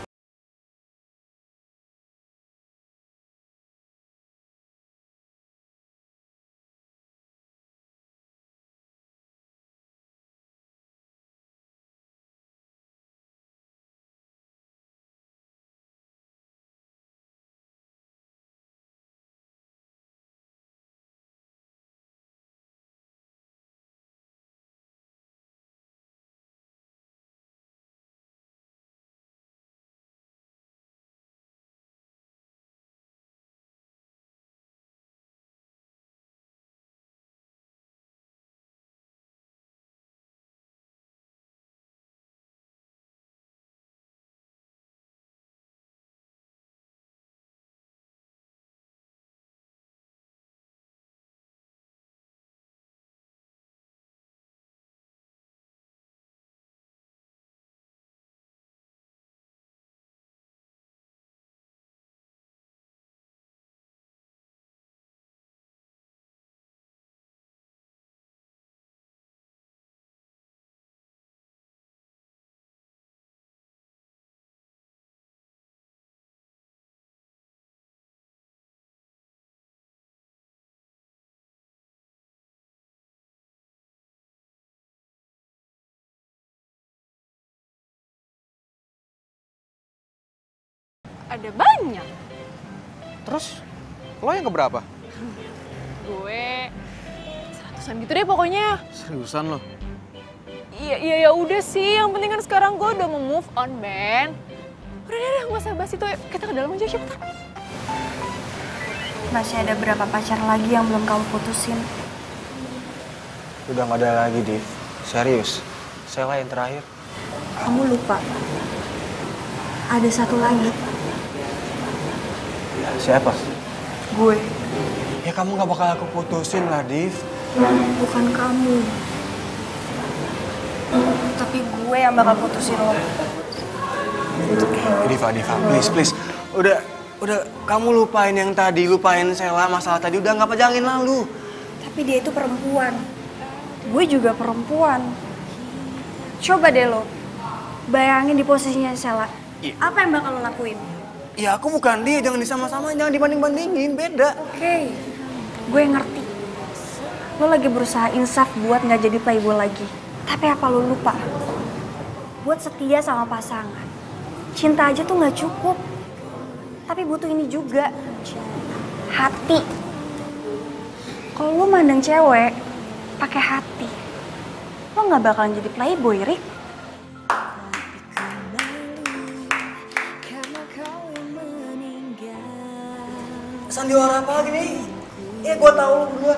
Ada banyak. Terus, lo yang keberapa? Gue 100-an gitu deh pokoknya. Seriusan lo? Iya, ya udah sih. Yang penting kan sekarang gue udah mau move on, Ben. Udah, nggak usah bahas itu. Kita ke dalam aja, cepetan. Masih ada berapa pacar lagi yang belum kamu putusin? Udah nggak ada lagi, Div. Serius. Sela yang terakhir. Kamu lupa. Ada satu lagi. Siapa? Gue. Ya kamu nggak bakal aku putusin lah, Div. Bukan kamu. Tapi gue yang bakal putusin lo. Diva, please. Udah, kamu lupain yang tadi, lupain Sela, masalah tadi, udah nggak pejangin lalu. Tapi dia itu perempuan. Gue juga perempuan. Coba deh lo, bayangin di posisinya Sela. Apa yang bakal lo lakuin? Ya aku bukan dia, jangan disama-samain, jangan dibanding-bandingin, beda. Oke, gue ngerti. Lo lagi berusaha insaf buat nggak jadi playboy lagi. Tapi apa lo lupa? Buat setia sama pasangan, cinta aja tuh nggak cukup. Tapi butuh ini juga, hati. Kalau lo mandang cewek pakai hati, lo nggak bakalan jadi playboy, Rick. Sandiwara apa lagi nih? Gue tahu lo berdua.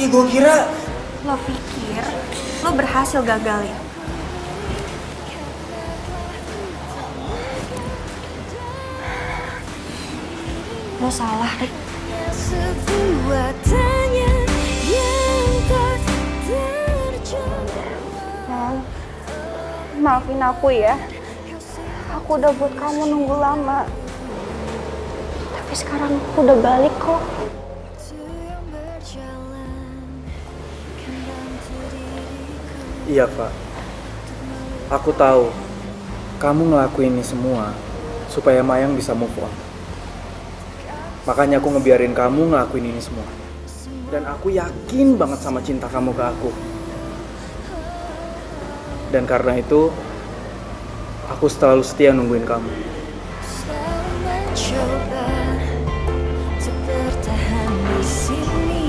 Gue kira Lo pikir lo berhasil gagalin. Lo salah, Rick. Sebuah tanya yang tak terjawab. Mam, maafin aku ya. Aku udah buat kamu nunggu lama. Tapi sekarang aku udah balik kok. Iya, Pak. Aku tahu kamu ngelakuin ini semua supaya Mayang bisa move on. Makanya aku ngebiarin kamu ngelakuin ini semua. Dan aku yakin banget sama cinta kamu ke aku. Dan karena itu, aku selalu setia nungguin kamu. Selalu mencoba untuk bertahan di sini.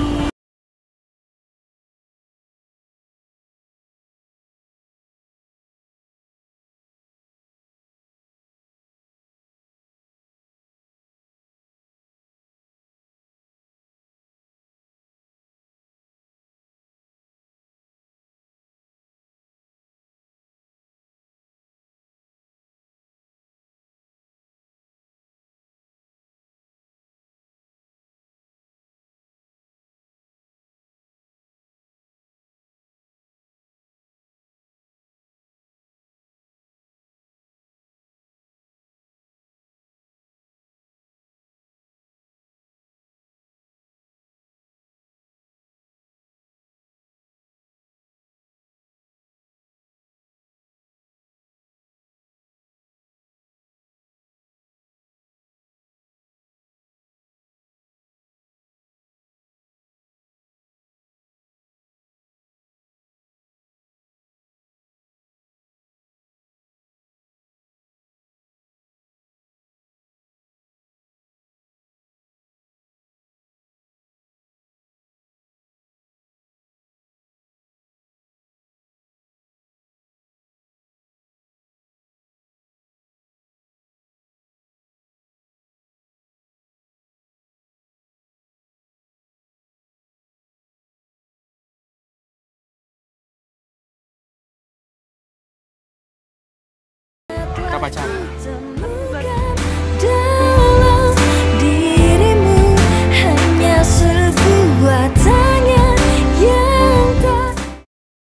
Kita pacaran.